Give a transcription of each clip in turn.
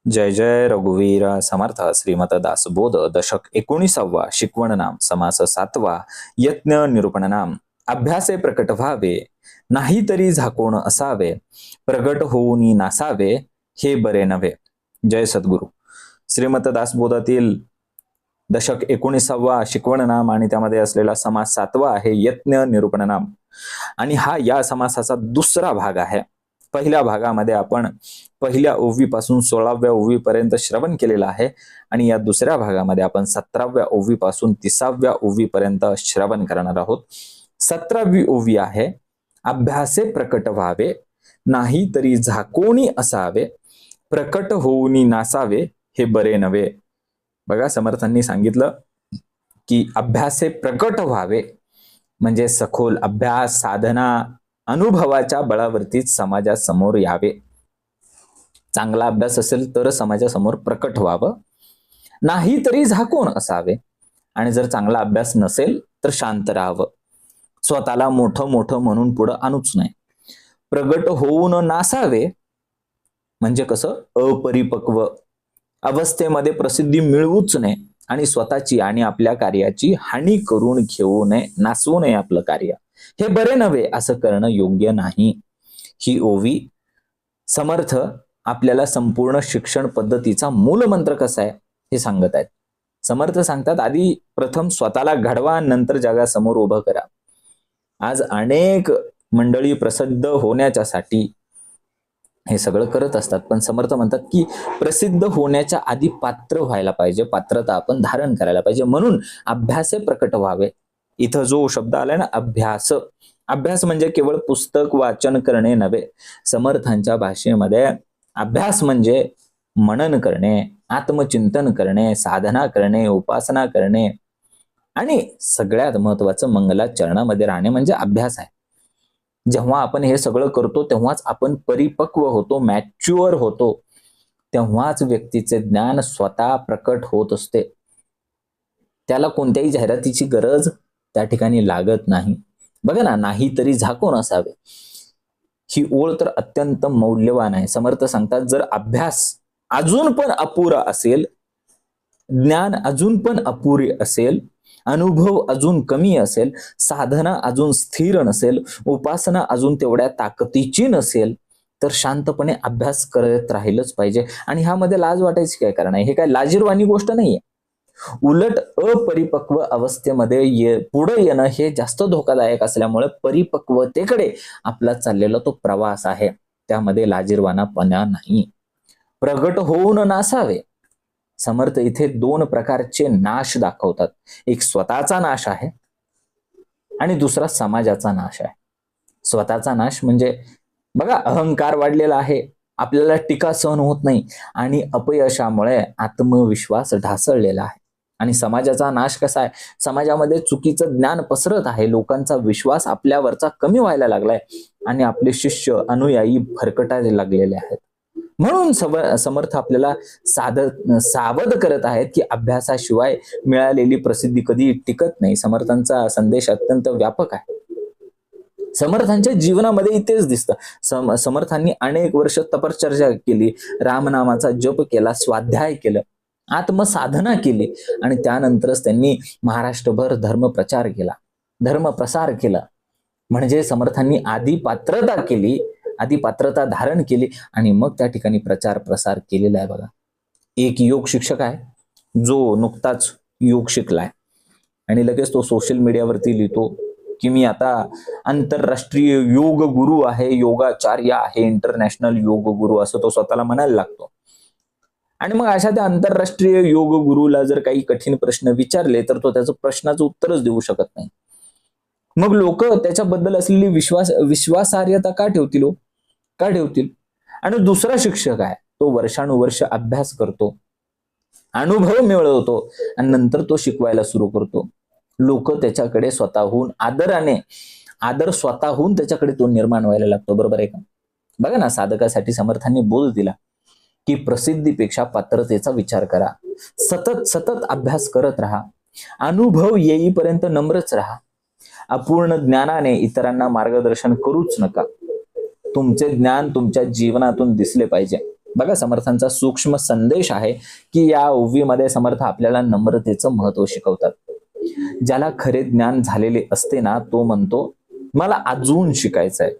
जय जय रघुवीर समर्थ. श्रीमत दासबोध दशक 19वा. शिकवण नाम समास 7वा. यज्ञ निरूपण नाम. अभ्यासे प्रकट व्हावे, नाहीतरी झाकोण असावे. प्रगट होऊनी नासावे, हे बरे नव्हे. जय सद्गुरु. श्रीमत दासबोधातील दशक 19वा शिकवण नाम आणि त्यामध्ये असलेला समास 7वा आहे यज्ञ निरूपण नाम. आणि हा या समासाचा दुसरा भाग आहे. पहिल्या भागामध्ये आपण पहिल्या ओवीपासून 16व्या ओवीपर्यंत श्रवण केलेलं आहे आणि या दुसऱ्या भागामध्ये आपण 17व्या ओवीपासून 30व्या ओवीपर्यंत श्रवण करणार आहोत. 17वी ओवी आहे अभ्यासे प्रकट व्हावे, नाही तरी झाकोणी असावे. प्रकट होऊनी नासावे, हे बरे नव्हे. बघा, समर्थांनी सांगितलं की अभ्यासे प्रकट व्हावे म्हणजे सखोल अभ्यास, साधना, अनुभवाच्या बळावरतीच समाजासमोर यावे. चांगला अभ्यास असेल तर समाजासमोर प्रकट व्हावं, नाही तरी झाकून असावे. आणि जर चांगला अभ्यास नसेल तर शांत राहावं. स्वतःला मोठं मोठं म्हणून पुढं आणूच नाही. प्रगट होऊन नासावे म्हणजे कसं, अपरिपक्व अवस्थेमध्ये प्रसिद्धी मिळवूच नये आणि स्वतःची आणि आपल्या कार्याची हानी करून घेऊ नये, नासवू नये आपलं कार्य. हे बरे नव्हे, असं करणं योग्य नाही. ही ओवी समर्थ आपल्याला संपूर्ण शिक्षण पद्धतीचा मूल मंत्र कसा आहे हे सांगत आहेत. समर्थ सांगतात, आधी प्रथम स्वतःला घडवा, नंतर जगासमोर उभं करा. आज अनेक मंडळी प्रसिद्ध होण्याच्यासाठी हे सगळं करत असतात, पण समर्थ म्हणतात की प्रसिद्ध होण्याच्या आधी पात्र व्हायला पाहिजे, पात्रता आपण धारण करायला पाहिजे. म्हणून अभ्यासे प्रकट व्हावे. इथं जो शब्द आलाय ना, अभ्यास, अभ्यास म्हणजे केवळ पुस्तक वाचन करणे नव्हे. समर्थांच्या भाषेमध्ये अभ्यास म्हणजे मनन करणे, आत्मचिंतन करणे, साधना करणे, उपासना करणे आणि सगळ्यात महत्वाचं मंगलाचरणामध्ये राहणे म्हणजे अभ्यास आहे. जेव्हा आपण हे सगळं करतो तेव्हाच आपण परिपक्व होतो, मॅच्युअर होतो. तेव्हाच व्यक्तीचे ज्ञान स्वतः प्रकट होत असते. त्याला कोणत्याही जाहिरातीची गरज त्या ठिकाणी लागत नाही. बघा ना, नाही तरी झाकून असावे. ही ओळ तर अत्यंत मौल्यवान आहे. समर्थ सांगतात, जर अभ्यास अजून पण अपुरा असेल, ज्ञान अजून पण अपुरे असेल, अनुभव अजून कमी असेल, साधना अजून स्थिर नसेल, उपासना अजून तेवढ्या ताकदीची नसेल, तर शांतपणे अभ्यास करत राहिलंच पाहिजे. आणि ह्यामध्ये लाज वाटायची काय कारण आहे? हे काय लाजिरवाणी गोष्ट नाहीये. उलट अपरिपक्व अवस्थेमध्ये पुढे येणं हे जास्त धोकादायक असल्यामुळे परिपक्वतेकडे आपला चाललेला तो प्रवास आहे, त्यामध्ये लाजिरवाणापणा नाही. प्रगट होऊन नासावे. समर्थ इथे दोन प्रकारचे नाश दाखवतात. एक स्वतःचा नाश आहे आणि दुसरा समाजाचा नाश आहे. स्वतःचा नाश म्हणजे बघा, अहंकार वाढलेला आहे, आपल्याला टीका सहन होत नाही आणि अपयशामुळे आत्मविश्वास ढासळलेला आहे. आणि समाजाचा नाश कसा आहे? समाजामध्ये चुकीचं ज्ञान पसरत आहे, लोकांचा विश्वास आपल्यावरचा कमी व्हायला लागलाय आणि आपले शिष्य अनुयायी भरकटायला लागलेले आहेत. म्हणून समर्थ आपल्याला सावध करत आहेत की अभ्यासाशिवाय मिळालेली प्रसिद्धी कधी टिकत नाही. समर्थांचा संदेश अत्यंत व्यापक आहे. समर्थांच्या जीवनामध्ये इथेच दिसतं. समर्थांनी अनेक वर्ष तपश्चर्या केली, रामनामाचा जप केला, स्वाध्याय केलं, आत्मसाधना केली आणि त्यानंतरच त्यांनी महाराष्ट्रभर धर्मप्रचार केला, धर्मप्रसार केला. म्हणजे समर्थांनी आधी पात्रता केली, आधी पात्रता धारण केली आणि मग त्या ठिकाणी प्रचार प्रसार केलेला आहे. बघा, एक योग शिक्षक आहे जो नुकताच योग शिकलाय आणि लगेच तो सोशल मीडियावरती लिहितो की मी आता आंतरराष्ट्रीय योग गुरु आहे, योगाचार्य आहे, इंटरनॅशनल योग गुरु, असं तो स्वतःला म्हणायला लागतो. आणि मग अशा त्या आंतरराष्ट्रीय योग गुरुला जर काही कठीण प्रश्न विचारले तर तो त्याचं प्रश्नाचं उत्तरच देऊ शकत नाही. मग लोक त्याच्याबद्दल असलेली विश्वासार्हता का ठेवतील? का ठेवतील? आणि दुसरा शिक्षक आहे, तो वर्षानुवर्ष अभ्यास करतो, अनुभव मिळवतो आणि नंतर तो शिकवायला सुरू करतो. लोक त्याच्याकडे स्वतःहून आदर स्वतःहून त्याच्याकडे तो निर्माण व्हायला लागतो. बरोबर आहे का? बघा ना, साधकासाठी समर्थांनी बोध दिला की प्रसिद्धीपेक्षा पात्रतेचा विचार करा, सतत सतत अभ्यास करत राहा, अनुभव येईपर्यंत नम्रच राहा, अपूर्ण ज्ञानाने इतरांना मार्गदर्शन करूच नका. तुमचे ज्ञान तुमच्या जीवनातून दिसले पाहिजे. बघा समर्थांचा सूक्ष्म संदेश आहे की या ओवीमध्ये समर्थ आपल्याला नम्रतेचं महत्व शिकवतात. ज्याला खरे ज्ञान झालेले असते ना, तो म्हणतो मला अजून शिकायचं आहे,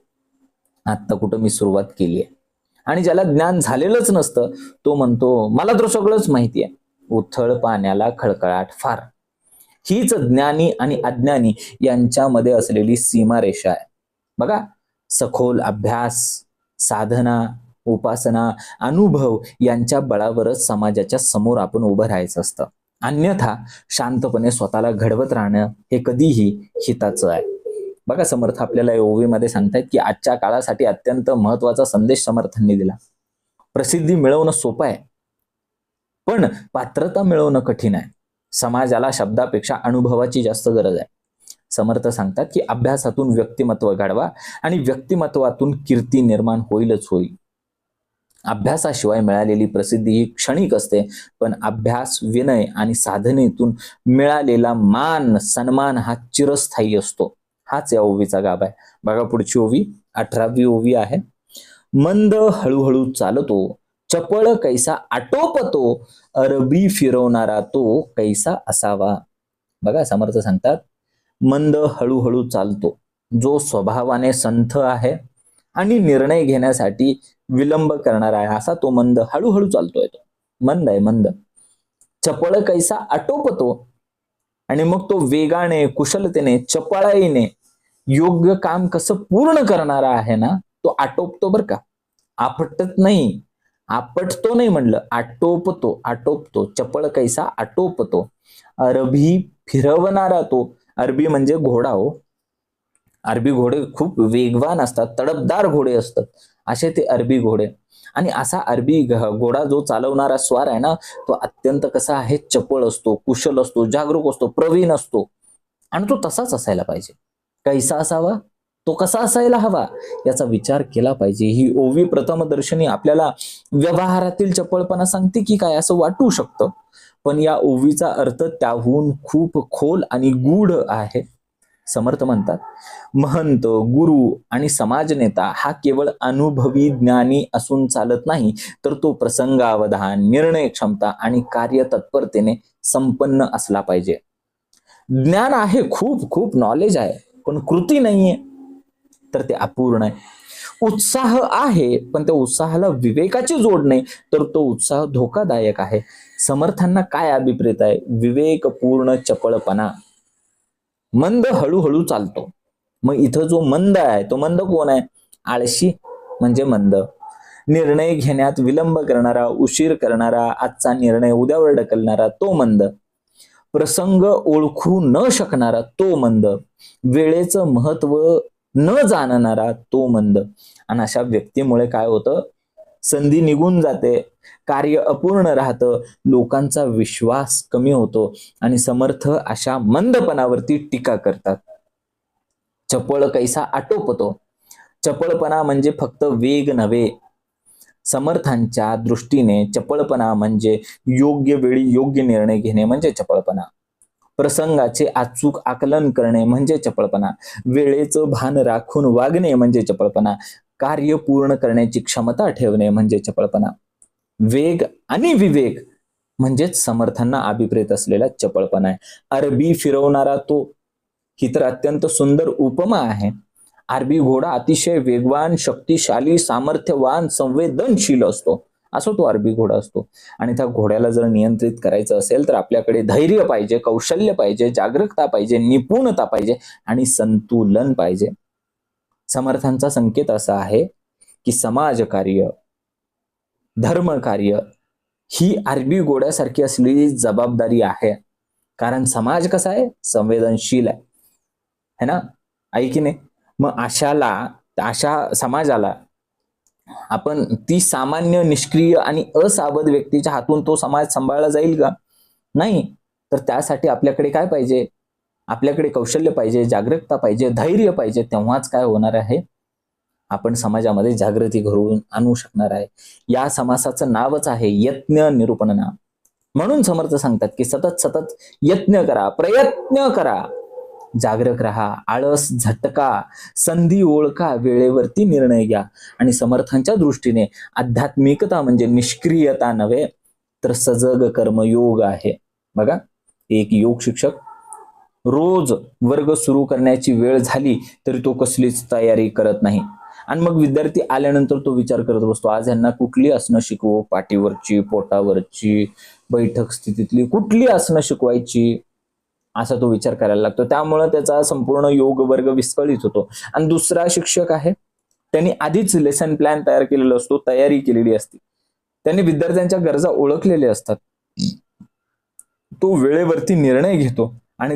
आता कुठं मी सुरुवात केली आहे. आणि ज्याला ज्ञान झालेलंच नसतं तो म्हणतो मला तर सगळंच माहिती आहे. उथळ पाण्याला खळखळाट फार. हीच ज्ञानी आणि अज्ञानी यांच्यामध्ये असलेली सीमारेषा आहे. बघा, सखोल अभ्यास, साधना, उपासना, अनुभव यांच्या बळावरच समाजाच्या समोर आपण उभं राहायचं असतं. अन्यथा शांतपणे स्वतःला घडवत राहणं हे कधीही हिताचं आहे. बघा समर्थ आपल्याला या ओवीमध्ये सांगतायत की आजच्या काळासाठी अत्यंत महत्वाचा संदेश समर्थांनी दिला. प्रसिद्धी मिळवणं सोपं आहे, पण पात्रता मिळवणं कठीण आहे. समाजाला शब्दापेक्षा अनुभवाची जास्त गरज आहे. समर्थ सांगतात की अभ्यासातून व्यक्तिमत्व घडवा आणि व्यक्तिमत्वातून कीर्ती निर्माण होईलच होईल. अभ्यासाशिवाय मिळालेली प्रसिद्धी ही क्षणिक असते, पण अभ्यास, विनय आणि साधनेतून मिळालेला मान, सन्मान हा चिरस्थायी असतो. हाच या ओवीचा गाभा आहे. बघा पुढची ओवी 18वी ओवी आहे. मंद हळूहळू चालतो, चपळ कैसा आटोपतो, अरबी फिरवणारा तो कैसा असावा. बघा समर्थ सांगतात मंद हळूहळू चालतो, जो स्वभावाने संथ आहे आणि निर्णय घेण्यासाठी विलंब करणार आहे असा तो मंद हळूहळू चालतोय. तो मंद आहे, मंद. चपळ कैसा आटोपतो, आणि मग तो वेगाने, कुशलतेने, चपळाईने योग्य काम कसं पूर्ण करणारा आहे ना, तो आटोपतो. बर का, आपटत नाही, आपटतो नाही म्हणलं, आटोपतो, आटोपतो. चपळ कैसा आटोपतो, अरबी फिरवणारा तो. अरबी म्हणजे घोडा हो. अरबी घोडे खूप वेगवान असतात, तडफदार घोडे असतात, असे ते अरबी घोडे. आणि असा अरबी घोडा जो चालवणारा स्वार आहे ना, तो अत्यंत कसा आहे, चपळ असतो, कुशल असतो, जागरूक असतो, प्रवीण असतो. आणि तो तसाच असायला पाहिजे. कैसा असावा, तो कसा असायला हवा याचा विचार केला पाहिजे. ही ओवी प्रथमदर्शनी आपल्याला व्यवहारातील चपळपणा सांगते की काय असं वाटू शकतं, पण या ओवीचा अर्थ त्याहून खूप खोल आणि गूढ आहे. समर्थ म्हणतात महंत, गुरु आणि समाजनेता हा केवळ अनुभवी ज्ञानी असून चालत नाही, तर तो प्रसंगावधान, निर्णय क्षमता आणि कार्यतत्परतेने संपन्न असला पाहिजे. ज्ञान आहे, खूप खूप नॉलेज आहे, पण कृती नाहीये तर ते अपूर्ण आहे. उत्साह आहे, पण त्या उत्साहाला विवेकाची जोड नाही, तर तो उत्साह धोकादायक आहे. समर्थांना काय अभिप्रेत आहे, विवेकपूर्ण चपळपणा. मंद हळूहळू चालतो. मग इथं जो मंद आहे, तो मंद कोण आहे, आळशी म्हणजे मंद. निर्णय घेण्यात विलंब करणारा, उशीर करणारा, आजचा निर्णय उद्यावर ढकलणारा तो मंद. प्रसंग ओळखू न शकणारा तो मंद. वेळेचं महत्व न जाणणारा तो मंद. आणि अशा व्यक्तीमुळे काय होतं, संधी निघून जाते, कार्य अपूर्ण राहतं, लोकांचा विश्वास कमी होतो आणि समर्थ अशा मंदपणावरती टीका करतात. चपळ कैसा आटोपतो. चपळपणा म्हणजे फक्त वेग नव्हे. समर्थांच्या दृष्टीने चपळपणा म्हणजे योग्य वेळी योग्य निर्णय घेणे म्हणजे चपळपणा. प्रसंगाचे अचूक आकलन करणे म्हणजे चपळपणा. वेळेचं भान राखून वागणे म्हणजे चपळपणा. कार्य पूर्ण करण्याची क्षमता ठेवणे म्हणजे चपळपणा. वेग आणि विवेक म्हणजेच समर्थांना अभिप्रेत असलेला चपळपणा आहे. अरबी फिरवणारा तो, ही तर अत्यंत सुंदर उपमा आहे. अरबी घोडा अतिशय वेगवान, शक्तिशाली, सामर्थ्यवान, संवेदनशील असतो. असो तो अरबी घोडा असतो. आणि त्या घोड्याला जर नियंत्रित करायचं असेल तर आपल्याकडे धैर्य पाहिजे, कौशल्य पाहिजे, जागरूकता पाहिजे, निपुणता पाहिजे आणि संतुलन पाहिजे. समर्थांचा संकेत असा आहे की समाजकार्य, धर्मकार्य ही अरबी घोड्यासारखी असलेली जबाबदारी आहे. कारण समाज कसा आहे, संवेदनशील आहे, है ना, आहे की नाही. मग अशा समाजाला आपण ती सामान्य, निष्क्रिय आणि असावध व्यक्तीच्या हातून तो समाज सांभाळला जाईल का, नाही. तर त्यासाठी आपल्याकडे काय पाहिजे, आपल्याकडे कौशल्य पाहिजे, जागरूकता पाहिजे, धैर्य पाहिजे. तेव्हाच काय होणार आहे, आपण समाजामध्ये जागृती घडवून आणू शकणार आहे. या समासाचं नावच आहे यज्ञ निरूपण म्हणून समर्थ सांगतात की सतत सतत यत्न करा, प्रयत्न करा. जागरूक राहा, आळस झटका, संधी ओळखा, वेळेवरती निर्णय घ्या. आणि समर्थांच्या दृष्टीने आध्यात्मिकता म्हणजे निष्क्रियता नव्हे तर सजग कर्मयोग आहे. बघा, एक योग शिक्षक रोज वर्ग सुरू करण्याची वेळ झाली तरी तो कसलीच तयारी करत नाही. आणि मग विद्यार्थी आल्यानंतर तो विचार करत बसतो, आज यांना कुठली आसनं शिकवू, पाठीवरची, पोटावरची, बैठक स्थितीतली कुठली आसनं शिकवायची, असा तो विचार करायला लागतो. त्यामुळे त्याचा संपूर्ण योग वर्ग विस्कळीत होतो. आणि दुसरा शिक्षक आहे, त्यांनी आधीच लेसन प्लॅन तयार केलेला असतो, तयारी केलेली असते, त्यांनी विद्यार्थ्यांच्या गरजा ओळखलेल्या असतात, तो वेळेवरती निर्णय घेतो आणि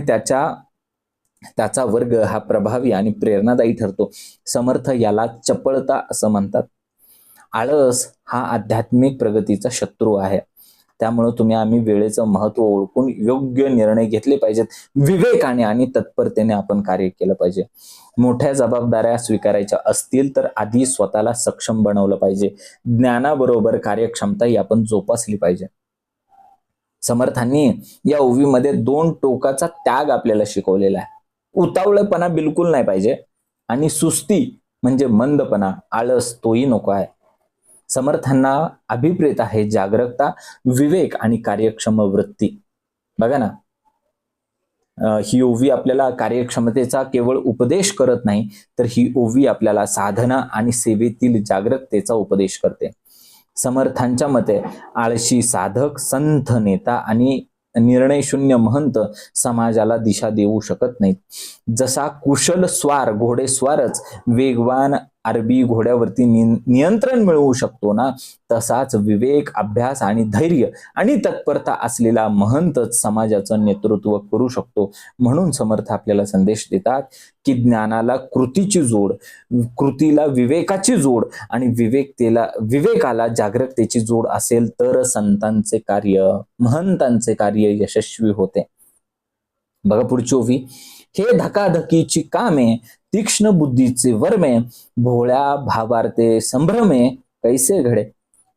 त्याचा वर्ग हा प्रभावी आणि प्रेरणादायी ठरतो. समर्थ याला चपळता असं म्हणतात. आळस हा आध्यात्मिक प्रगतीचा शत्रू आहे. त्यामुळे आम्ही वेळेचं महत्व ओळखून योग्य निर्णय घेतले पाहिजेत. विवेकाने आणि तत्परतेने आपण कार्य केलं पाहिजे. मोठ्या जबाबदाऱ्या स्वीकारायच्या असतील तर आधी स्वतःला सक्षम बनवलं पाहिजे. ज्ञानाबरोबर कार्यक्षमताही आपण जोपासली पाहिजे. समर्थांनी या ओवीमध्ये 2 टोकाचा त्याग आपल्याला शिकवलेला आहे. उतावळेपणा बिलकुल नाही पाहिजे आणि सुस्ती म्हणजे मंदपणा, आळस तोही नको आहे. समर्थांना अभिप्रेत आहे जागरूकता, विवेक आणि कार्यक्षम वृत्ती. बघा ना, ही ओवी आपल्याला कार्यक्षमतेचा केवळ उपदेश करत नाही तर ही ओवी आपल्याला साधना आणि सेवेतील जागरूकतेचा उपदेश करते. समर्थांच्या मते आळशी साधक, संथ नेता आणि निर्णय शून्य महंत समाजाला दिशा देऊ शकत नाहीत. जसा कुशल स्वार घोडेस्वारच वेगवान अरबी घोड्यावरती नियंत्रण मिळवू शकतो ना, तसाच विवेक, अभ्यास आणि धैर्य आणि तत्परता असलेला महंतच समाजाचं नेतृत्व करू शकतो. म्हणून समर्थ आपल्याला संदेश देतात की ज्ञानाला कृतीची जोड, कृतीला विवेकाची जोड आणि विवेकाला जागरूकतेची जोड असेल तर संतांचे कार्य, महंतांचे कार्य यशस्वी होते. बघा पुढची ओवी, हे धकाधकीची कामे, तीक्ष्ण बुद्धीचे वर्मे, भोळ्या भावार्थे संभ्रमे कैसे घडे.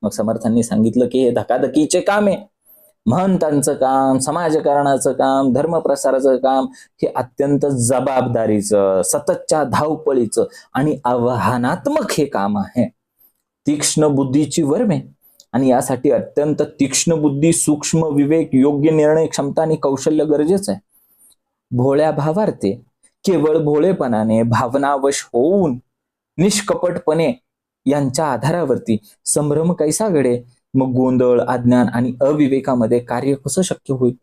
मग समर्थांनी सांगितलं की हे धकाधकीचे कामे, महंतांचं काम, समाजकारणाचं काम, धर्मप्रसाराचं काम हे अत्यंत जबाबदारीचं, सततच्या धावपळीचं आणि आव्हानात्मक हे काम आहे. तीक्ष्ण बुद्धीची वर्मे, आणि यासाठी अत्यंत तीक्ष्ण बुद्धी, सूक्ष्म विवेक, योग्य निर्णय क्षमता आणि कौशल्य गरजेचं आहे. भोळ्या भावार्थे, केवळ भोळेपणाने भावनावश होऊन निष्कपटपणे यांच्या आधारावरती संभ्रम कैसा घडे. मग गोंधळ, अज्ञान आणि अविवेकामध्ये कार्य कसं शक्य होईल.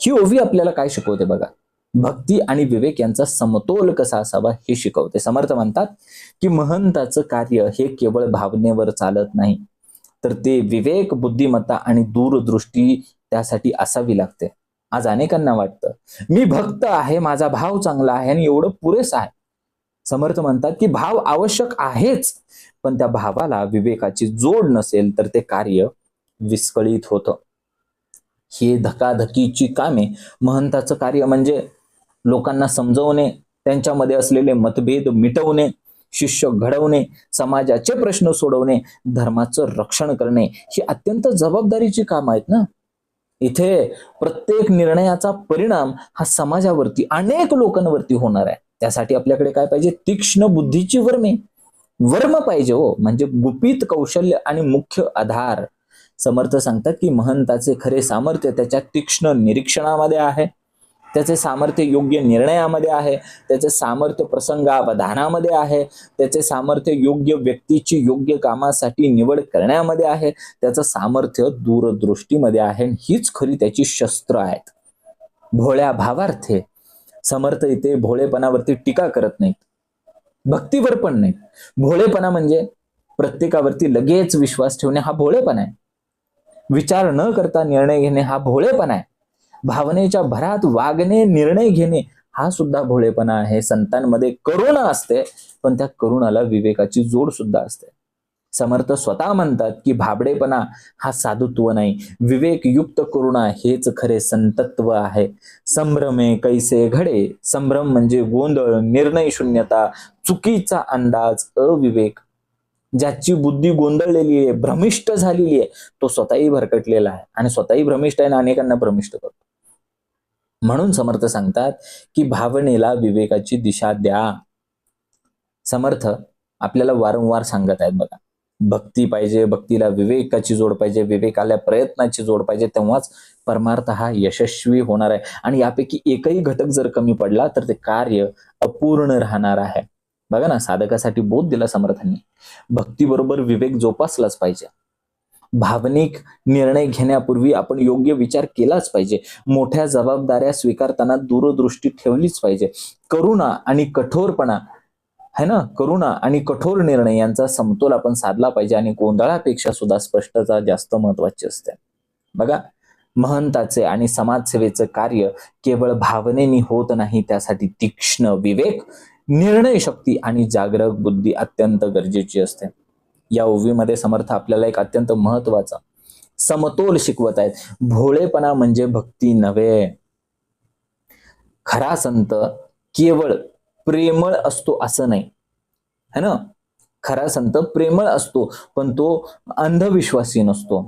ही ओवी आपल्याला काय शिकवते बघा, भक्ती आणि विवेक यांचा समतोल कसा असावा हे शिकवते. समर्थ म्हणतात की महंताचं कार्य हे केवळ भावनेवर चालत नाही तर ते विवेक, बुद्धिमत्ता आणि दूरदृष्टी त्यासाठी असावी लागते. आज अनेकांना वाटतं मी भक्त आहे, माझा भाव चांगला आहे आणि एवढं पुरेसं आहे. समर्थ म्हणतात की भाव आवश्यक आहेच, पण त्या भावाला विवेकाची जोड नसेल तर ते कार्य विस्कळीत होतं. हे धकाधकीची कामे, महंताचं कार्य म्हणजे लोकांना समजवणे, त्यांच्यामध्ये असलेले मतभेद मिटवणे, शिष्य घडवणे, समाजाचे प्रश्न सोडवणे, धर्माचं रक्षण करणे ही अत्यंत जबाबदारीची काम आहेत ना. इथे प्रत्येक निर्णयाचा परिणाम हा समाजावरती, अनेक लोकांवरती होणार आहे. त्यासाठी आपल्याकडे काय पाहिजे, तीक्ष्ण बुद्धीची वर्म पाहिजे हो, म्हणजे गुपित कौशल्य आणि मुख्य आधार. समर्थ सांगतात की महंताचे खरे सामर्थ्य त्याच्या तीक्ष्ण निरीक्षणामध्ये आहे, त्याचे सामर्थ्य योग्य निर्णयामध्ये आहे, त्याचे सामर्थ्य प्रसंगावधानामध्ये आहे, त्याचे सामर्थ्य योग्य व्यक्तीची योग्य कामासाठी निवड करण्यामध्ये आहे, त्याचं सामर्थ्य दूरदृष्टीमध्ये आहे. हीच खरी त्याची शस्त्र आहेत. भोळ्या भावार्थे, समर्थ इथे भोळेपणावरती टीका करत नाहीत, भक्तीवर पण नाही. भोळेपणा म्हणजे प्रत्येकावरती लगेच विश्वास ठेवणे हा भोळेपणा आहे. विचार न करता निर्णय घेणे हा भोळेपणा आहे. भावनेच्या भरात वागणे, निर्णय घेणे हा सुद्धा भोळेपणा आहे. संतांमध्ये करुणा असते, पण त्या करुणाला विवेकाची जोड सुद्धा असते. समर्थ स्वतः म्हणतात की भाबडेपणा हा साधुत्व नाही, विवेकयुक्त करुणा हेच खरे संतत्व आहे. संभ्रमे कैसे घडे, संभ्रम म्हणजे गोंधळ, निर्णय शून्यता, चुकीचा अंदाज, अविवेक. ज्याची बुद्धी गोंधळलेली आहे, भ्रमिष्ट झालेली आहे, तो स्वतःही भरकटलेला आहे आणि स्वतःही भ्रमिष्ट आहे आणि अनेकांना भ्रमिष्ट करतो. म्हणून समर्थ सांगतात की भावनेला विवेकाची दिशा द्या. समर्थ आपल्याला वारंवार सांगत आहेत बघा, भक्ती पाहिजे, भक्तीला विवेकाची जोड पाहिजे, विवेकाला प्रयत्नाची जोड पाहिजे, तेव्हाच परमार्थ हा यशस्वी होणार आहे. आणि यापैकी एकही घटक जर कमी पडला तर ते कार्य अपूर्ण राहणार आहे. बघा ना, साधकासाठी बोध दिला समर्थांनी. भक्तीबरोबर विवेक जोपासलाच पाहिजे. भावनिक निर्णय घेण्यापूर्वी आपण योग्य विचार केलाच पाहिजे. मोठ्या जबाबदाऱ्या स्वीकारताना दूरदृष्टी ठेवलीच पाहिजे. करुणा आणि कठोरपणा है ना, करुणा आणि कठोर निर्णय यांचा समतोल आपण साधला पाहिजे. आणि गोंधळापेक्षा सुद्धा स्पष्टता जास्त महत्वाची असते. बघा, महंताचे आणि समाजसेवेचं कार्य केवळ भावनेनी होत नाही. त्यासाठी तीक्ष्ण विवेक, निर्णय शक्ती आणि जागरूक बुद्धी अत्यंत गरजेची असते. या ओवीमध्ये समर्थ आपल्याला एक अत्यंत महत्वाचा समतोल शिकवत आहेत. भोळेपणा म्हणजे भक्ती नव्हे. खरा संत केवळ प्रेमळ असतो असं नाही, है ना. खरा संत प्रेमळ असतो, पण तो अंधविश्वासी नसतो.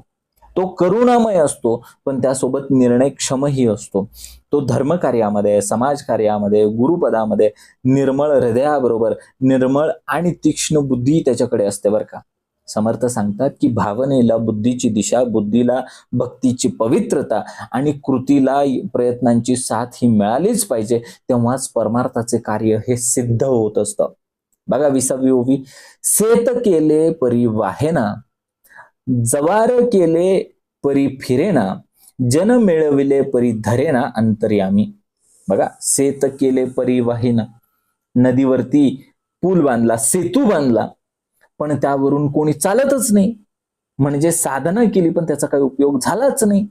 तो करुणामय असतो, पण त्यासोबत निर्णयक्षमही असतो. तो धर्मकार्यामध्ये, समाजकार्यामध्ये, गुरुपदामध्ये निर्मळ हृदयाबरोबर निर्मळ आणि तीक्ष्ण बुद्धी त्याच्याकडे असते बरं का. समर्थ सांगतात की भावनेला बुद्धीची दिशा, बुद्धीला भक्तीची पवित्रता आणि कृतीला प्रयत्नांची साथ ही मिळालीच पाहिजे. तेव्हाच परमार्थाचे कार्य हे सिद्ध होत असतं. बघा 20वी ओवी, सेत केले परी वाहेना, जवार केले परी फिरेना, जन मिळविले परी धरेना अंतर्यामी. बघा, सेत केले परी वाहेना, नदीवरती पूल बांधला, सेतू बांधला, पण त्यावरून कोणी चालतच नाही, म्हणजे साधना केली पण त्याचा काही उपयोग झालाच नाही.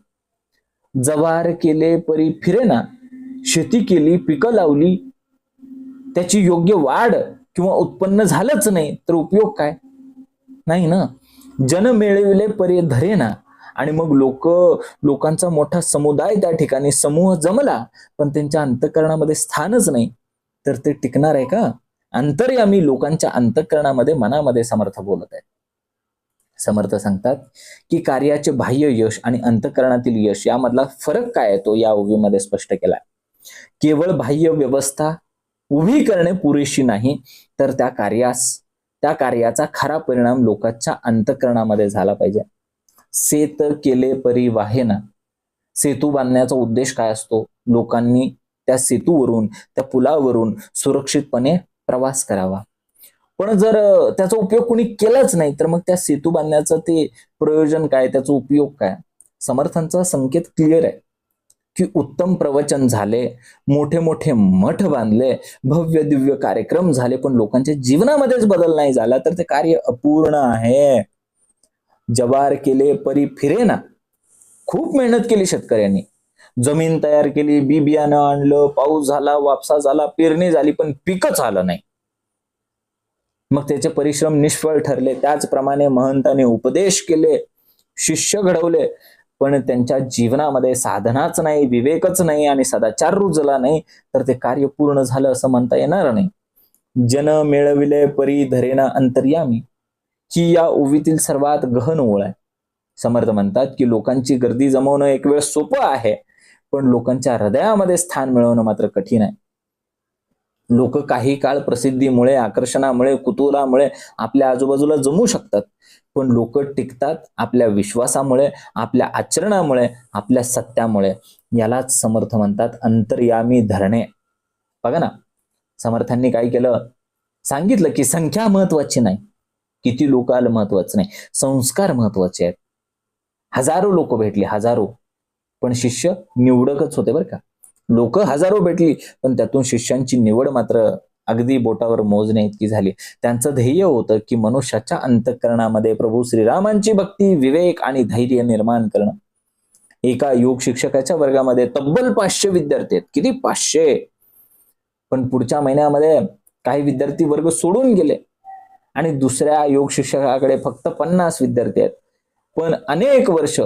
जवार केले परी फिरेना, शेती केली, पिकं लावली, त्याची योग्य वाढ किंवा उत्पन्न झालंच नाही, तर उपयोग काय? नाही ना. जन मिळविले परी धरेना, आणि मग लोकांचा मोठा समुदाय त्या ठिकाणी समूह जमला, पण त्यांच्या अंतःकरणामध्ये स्थानच नाही, तर ते टिकणार आहे का? अंतर्यामी लोकांच्या अंतःकरणामध्ये, मनामध्ये समर्थ बोलत आहेत. समर्थ सांगतात की कार्याचे बाह्य यश आणि अंतःकरणातील यश यामधला फरक काय आहे तो या ओवीमध्ये स्पष्ट केलाय. केवळ बाह्य व्यवस्था उभी करणे पुरेशी नाही, तर त्या कार्याचा खरा परिणाम लोकांच्या अंतःकरणामध्ये झाला पाहिजे. सेत केले परी वाहेना, सेतू बांधण्याचा उद्देश काय असतो? लोकांनी त्या सेतूवरून, त्या पुलावरून सुरक्षितपणे प्रवास करावा. पण जर त्याचा उपयोग कोणी केलाच नाही, तर मग त्या सेतू बांधण्याचं ते प्रयोजन काय, त्याचा उपयोग काय? समर्थांचा संकेत क्लिअर आहे की उत्तम प्रवचन झाले, मोठे मोठे मठ बांधले, भव्य दिव्य कार्यक्रम झाले, पण लोकांच्या जीवनामध्येच बदल नाही झाला, तर ते कार्य अपूर्ण आहे. जवार केले परी फिरेना, खूप मेहनत केली शेतकऱ्यांनी, जमीन तयार केली, बी बियाणं आणलं, पाऊस झाला, वापसा झाला, पेरणी झाली, पण पिकच आलं नाही. मग त्याचे परिश्रम निष्फळ ठरले. त्याचप्रमाणे महंताने उपदेश केले, शिष्य घडवले, पण त्यांच्या जीवनामध्ये साधनाच नाही, विवेकच नाही आणि सदाचार रुजला नाही, तर ते कार्य पूर्ण झालं असं म्हणता येणार नाही. जन मिळविले परी धरेना अंतर्यामी, ही या ओवीतील सर्वात गहन ओळ आहे. समर्थ म्हणतात की लोकांची गर्दी जमवणं एक वेळ सोपं आहे, पण लोकांच्या हृदयामध्ये स्थान मिळवणं मात्र कठीण आहे. लोक काही काळ प्रसिद्धीमुळे, आकर्षणामुळे, कुतूहलामुळे आपल्या आजूबाजूला जमू शकतात, पण लोक टिकतात आपल्या विश्वासामुळे, आपल्या आचरणामुळे, आपल्या सत्यामुळे. यालाच समर्थ म्हणतात अंतर्यामी धरणे. बघा ना, समर्थांनी काय केलं? सांगितलं की संख्या महत्वाची नाही, किती लोक आलं महत्वाचं नाही, संस्कार महत्वाचे आहेत. हजारो लोक भेटली, हजारो, पण शिष्य निवडकच होते बरं का. लोक हजारो भेटली, पण त्यातून शिष्यांची निवड मात्र अगदी बोटावर मोजणे इतकी झाली. त्यांचं ध्येय होतं की मनुष्याच्या अंतःकरणामध्ये प्रभू श्रीरामांची भक्ती, विवेक आणि धैर्य निर्माण करणं. एका योग शिक्षकाच्या वर्गामध्ये तब्बल 500 विद्यार्थी आहेत. किती? 500. पण पुढच्या महिन्यामध्ये काही विद्यार्थी वर्ग सोडून गेले आणि दुसऱ्या योग शिक्षकाकडे फक्त 50 विद्यार्थी आहेत. पण अनेक वर्ष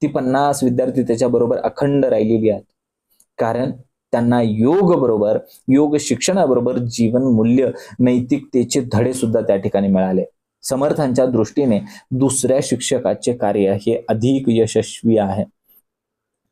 ती 50 विद्यार्थी त्याच्याबरोबर अखंड राहिलेली आहेत, कारण त्यांना योग शिक्षणाबरोबर जीवन मूल्य, नैतिकतेचे धडे सुद्धा त्या ठिकाणी मिळाले. समर्थांच्या दृष्टीने दुसऱ्या शिक्षकाचे कार्य हे अधिक यशस्वी आहे.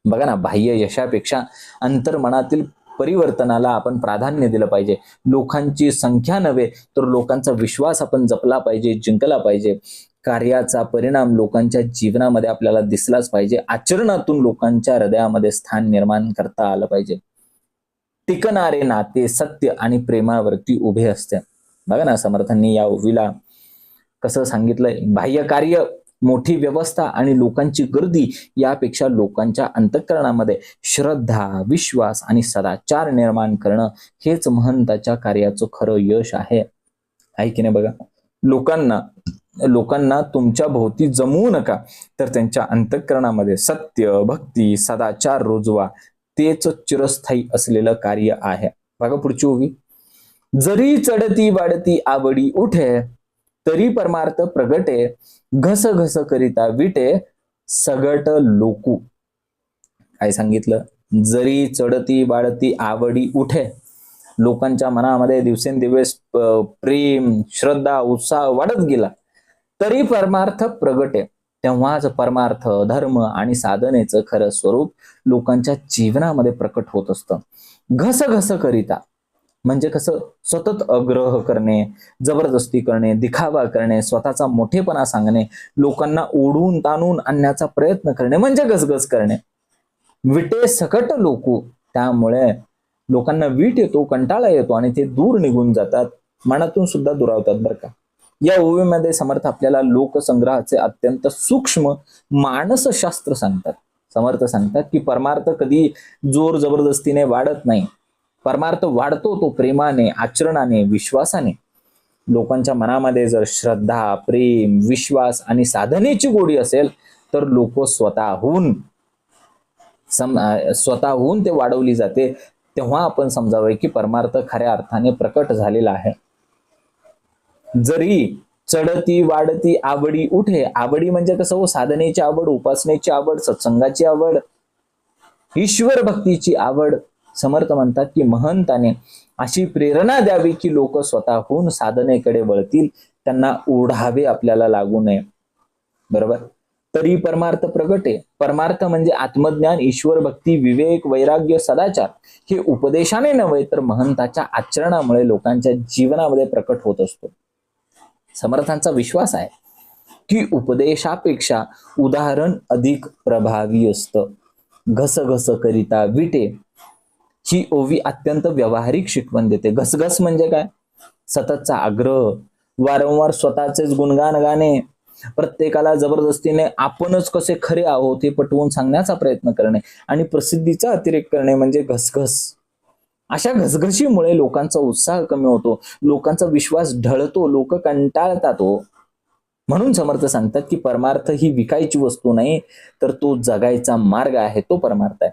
बघा ना, बाह्य यशापेक्षा अंतर्मनातील परिवर्तनाला आपण प्राधान्य दिलं पाहिजे. लोकांची संख्या नव्हे तर लोकांचा विश्वास आपण जपला पाहिजे, जिंकला पाहिजे. कार्याचा परिणाम लोकांच्या जीवनामध्ये आपल्याला दिसलाच पाहिजे. आचरणातून लोकांच्या हृदयामध्ये स्थान निर्माण करता आलं पाहिजे. टिकणारे नाते सत्य आणि प्रेमावरती उभे असते. बघा ना, समर्थांनी या ओवीला कसं सांगितलंय, बाह्य कार्य, मोठी व्यवस्था आणि लोकांची गर्दी यापेक्षा लोकांच्या अंतःकरणामध्ये श्रद्धा, विश्वास आणि सदाचार निर्माण करणं हेच महंताच्या कार्याचं खरं यश आहे. आहे की नाही? बघा, लोकांना तुमच्या भोवती जमवू नका, तर त्यांच्या अंतःकरणामध्ये सत्य, भक्ती, सदाचार रुजवा. तेच चिरस्थायी असलेलं कार्य आहे. बघा पुढची ओवी, जरी चढती वाढती आवडी उठे, तरी परमार्थ प्रगटे, घस घस करिता विटे, सगट लोकू. काय सांगितलं? जरी चढती वाढती आवडी उठे, लोकांच्या मनामध्ये दिवसेंदिवस प्रेम, श्रद्धा, उत्साह वाढत गेला, तरी परमार्थ प्रगटे, तेव्हाच परमार्थ, धर्म आणि साधनेचं खरं स्वरूप लोकांच्या जीवनामध्ये प्रकट होत असतं. घस घस करिता म्हणजे कसं? सतत आग्रह करणे, जबरदस्ती करणे, दिखावा करणे, स्वतःचा मोठेपणा सांगणे, लोकांना ओढून ताणून आणण्याचा प्रयत्न करणे म्हणजे गसगस करणे. विटे सकट लोकू, त्यामुळे लोकांना वीट येतो, कंटाळा येतो आणि ते दूर निघून जातात, मनातून सुद्धा दुरावतात. बरं का, या ओवीमध्ये समर्थ आपल्याला लोकसंग्रहाचे अत्यंत सूक्ष्म मानसशास्त्र सांगतात. समर्थ सांगतात की परमार्थ कधी जोर जबरदस्तीने वाढत नाही. परमार्थ वाढतो तो प्रेमाने, आचरणाने, विश्वासाने. लोकांच्या मनामध्ये जर श्रद्धा, प्रेम, विश्वास आणि साधनेची गोडी असेल तर लोक स्वतःहून ते वाढवली जाते. तेव्हा आपण समजावे की परमार्थ खऱ्या अर्थाने प्रकट झालेला आहे. जरी चढती वाढती आवडी उठे, आवडी म्हणजे कसं हो? साधनेची आवड, उपासनेची आवड, सत्संगाची आवड, ईश्वर भक्तीची आवड. समर्थ म्हणतात की महंताने अशी प्रेरणा द्यावी की लोक स्वतःहून साधनेकडे वळतील, त्यांना ओढावे आपल्याला लागू नये. बरोबर. तरी परमार्थ प्रगटे, परमार्थ म्हणजे आत्मज्ञान, ईश्वर भक्ती, विवेक, वैराग्य, सदाचार हे उपदेशाने नव्हे तर महंताच्या आचरणामुळे लोकांच्या जीवनामध्ये प्रकट होत असतो. समर्थांचा विश्वास आहे की उपदेशापेक्षा उदाहरण अधिक प्रभावी असतं. घस घस करिता विटे ही ओवी अत्यंत व्यावहारिक शिकवण देते. घसघस म्हणजे काय? सततचा आग्रह, वारंवार स्वतःचेच गुणगान गाणे, प्रत्येकाला जबरदस्तीने आपणच कसे खरे आहोत हे पटवून सांगण्याचा प्रयत्न करणे आणि प्रसिद्धीचा अतिरेक करणे म्हणजे घसघस. अशा घसघशीमुळे लोकांचा उत्साह कमी होतो, लोकांचा विश्वास ढळतो, लोक कंटाळतात हो. म्हणून समर्थ सांगतात की परमार्थ ही विकायची वस्तू नाही, तर तो जगायचा मार्ग आहे, तो परमार्थ आहे.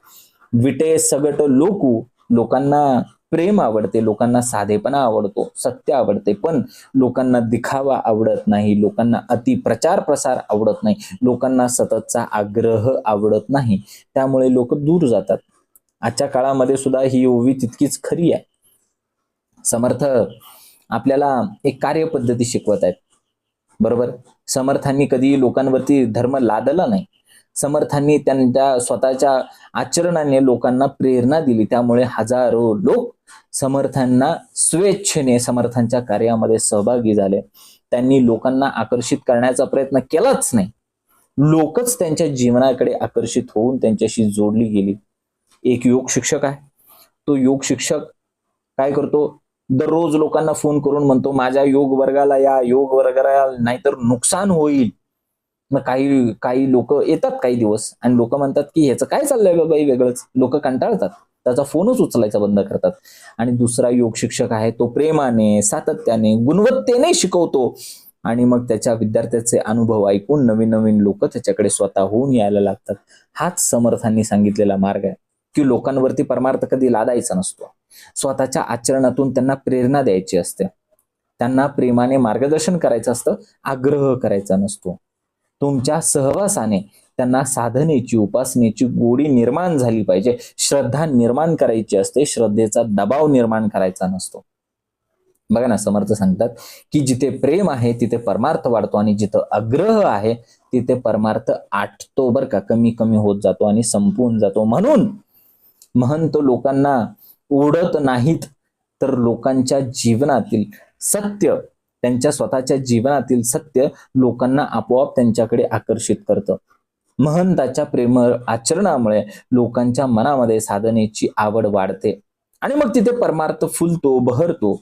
विटे सगट लोकू, लोकांना प्रेम आवडते, लोकांना साधेपणा आवडतो, सत्य आवडते, पण लोकांना दिखावा आवडत नाही, लोकांना अति प्रचार प्रसार आवडत नाही, लोकांना सततचा आग्रह आवडत नाही. त्यामुळे लोक दूर जातात. आजच्या काळामध्ये सुद्धा ही ओवी तितकीच खरी आहे. समर्थ आपल्याला एक कार्यपद्धती शिकवत आहेत. बरोबर. समर्थांनी कधी लोकांवरती धर्म लादला नाही. समर्थांनी त्यांच्या स्वतःच्या आचरणाने लोकांना प्रेरणा दिली. त्यामुळे हजारो लोक समर्थांना स्वेच्छेने समर्थांच्या कार्यामध्ये सहभागी झाले. त्यांनी लोकांना आकर्षित करण्याचा प्रयत्न केलाच नाही, लोकच त्यांच्या जीवनाकडे आकर्षित होऊन त्यांच्याशी जोडली गेली. एक योग शिक्षक आहे. तो योग शिक्षक काय करतो? दररोज लोकांना फोन करून म्हणतो माझ्या योग वर्गाला या, योग वर्गाला नाहीतर नुकसान होईल. मग काही लोक येतात काही दिवस आणि लोक म्हणतात की ह्याचं काय चाललंय बाबा वेगळंच. लोक कंटाळतात, त्याचा फोनच उचलायचा बंद करतात. आणि दुसरा योग शिक्षक आहे, तो प्रेमाने, सातत्याने, गुणवत्तेने शिकवतो आणि मग त्याच्या विद्यार्थ्याचे अनुभव ऐकून नवीन नवीन लोक त्याच्याकडे स्वतःहून यायला लागतात. हाच समर्थांनी सांगितलेला मार्ग आहे की लोकांवरती परमार्थ कधी लादायचा नसतो. स्वतःच्या आचरणातून त्यांना प्रेरणा द्यायची असते, त्यांना प्रेमाने मार्गदर्शन करायचं असतं, आग्रह करायचा नसतो. तुमच्या सहवासाने त्यांना साधनेची, उपासनेची गोडी निर्माण झाली पाहिजे, श्रद्धा निर्माण करायची असते, श्रद्धेचा दबाव निर्माण करायचा नसतो. बघा ना, समर्थ सांगतात की जिथे प्रेम आहे तिथे परमार्थ वाढतो आणि जिथं आग्रह आहे तिथे परमार्थ आटतो, बरं का, कमी कमी होत जातो आणि संपून जातो. म्हणून महंत लोकांना ओढत नाहीत, तर लोकांच्या जीवनातील सत्य, त्यांच्या स्वतःच्या जीवनातील सत्य लोकांना आपोआप त्यांच्याकडे आकर्षित करतं. महंताच्या प्रेम आचरणामुळे लोकांच्या मनामध्ये साधनेची आवड वाढते आणि मग तिथे परमार्थ फुलतो, बहरतो.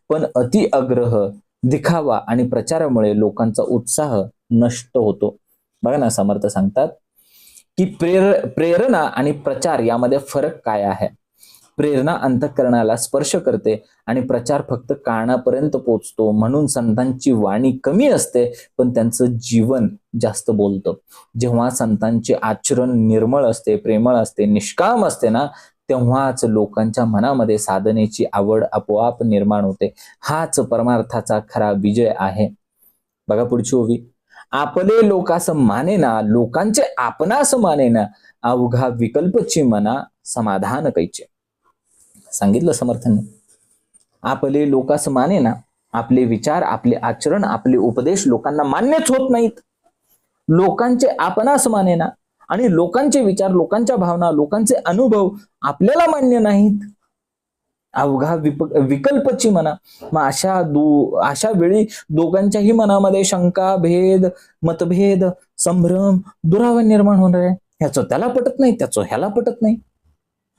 पण अति आग्रह, दिखावा आणि प्रचारामुळे लोकांचा उत्साह नष्ट होतो. बघा ना, समर्थ सांगतात की प्रेरणा आणि प्रचार यामध्ये फरक काय आहे. प्रेरणा अंतःकरणाला स्पर्श करते आणि प्रचार फक्त कानापर्यंत पोचतो. म्हणून संतांची वाणी कमी असते पण त्यांचं जीवन जास्त बोलतं. जेव्हा संतांचे आचरण निर्मळ असते, प्रेमळ असते, निष्काम असते ना, तेव्हाच लोकांच्या मनामध्ये साधनेची आवड आपोआप निर्माण होते. हाच परमार्थाचा खरा विजय आहे. बघा पुढची ओवी. आपले लोकास मानेना, लोकांचे आपणास मानेना, अवघा विकल्पची मना समाधान कैचे. सांगितलं समर्थांनी. आपले लोकास मानेना, आपले विचार, आपले आचरण, आपले उपदेश लोकांना मान्यच होत नाहीत. लोकांचे आपणास मानेना, आणि लोकांचे विचार, लोकांच्या भावना, लोकांचे अनुभव आपल्याला मान्य नाहीत. अवघा विकल्पची मना. मग अशा वेळी दोघांच्याही मनामध्ये शंका, भेद, मतभेद, संभ्रम, दुरावा निर्माण होणार आहे. ह्याचं त्याला पटत नाही, त्याचं ह्याला पटत नाही.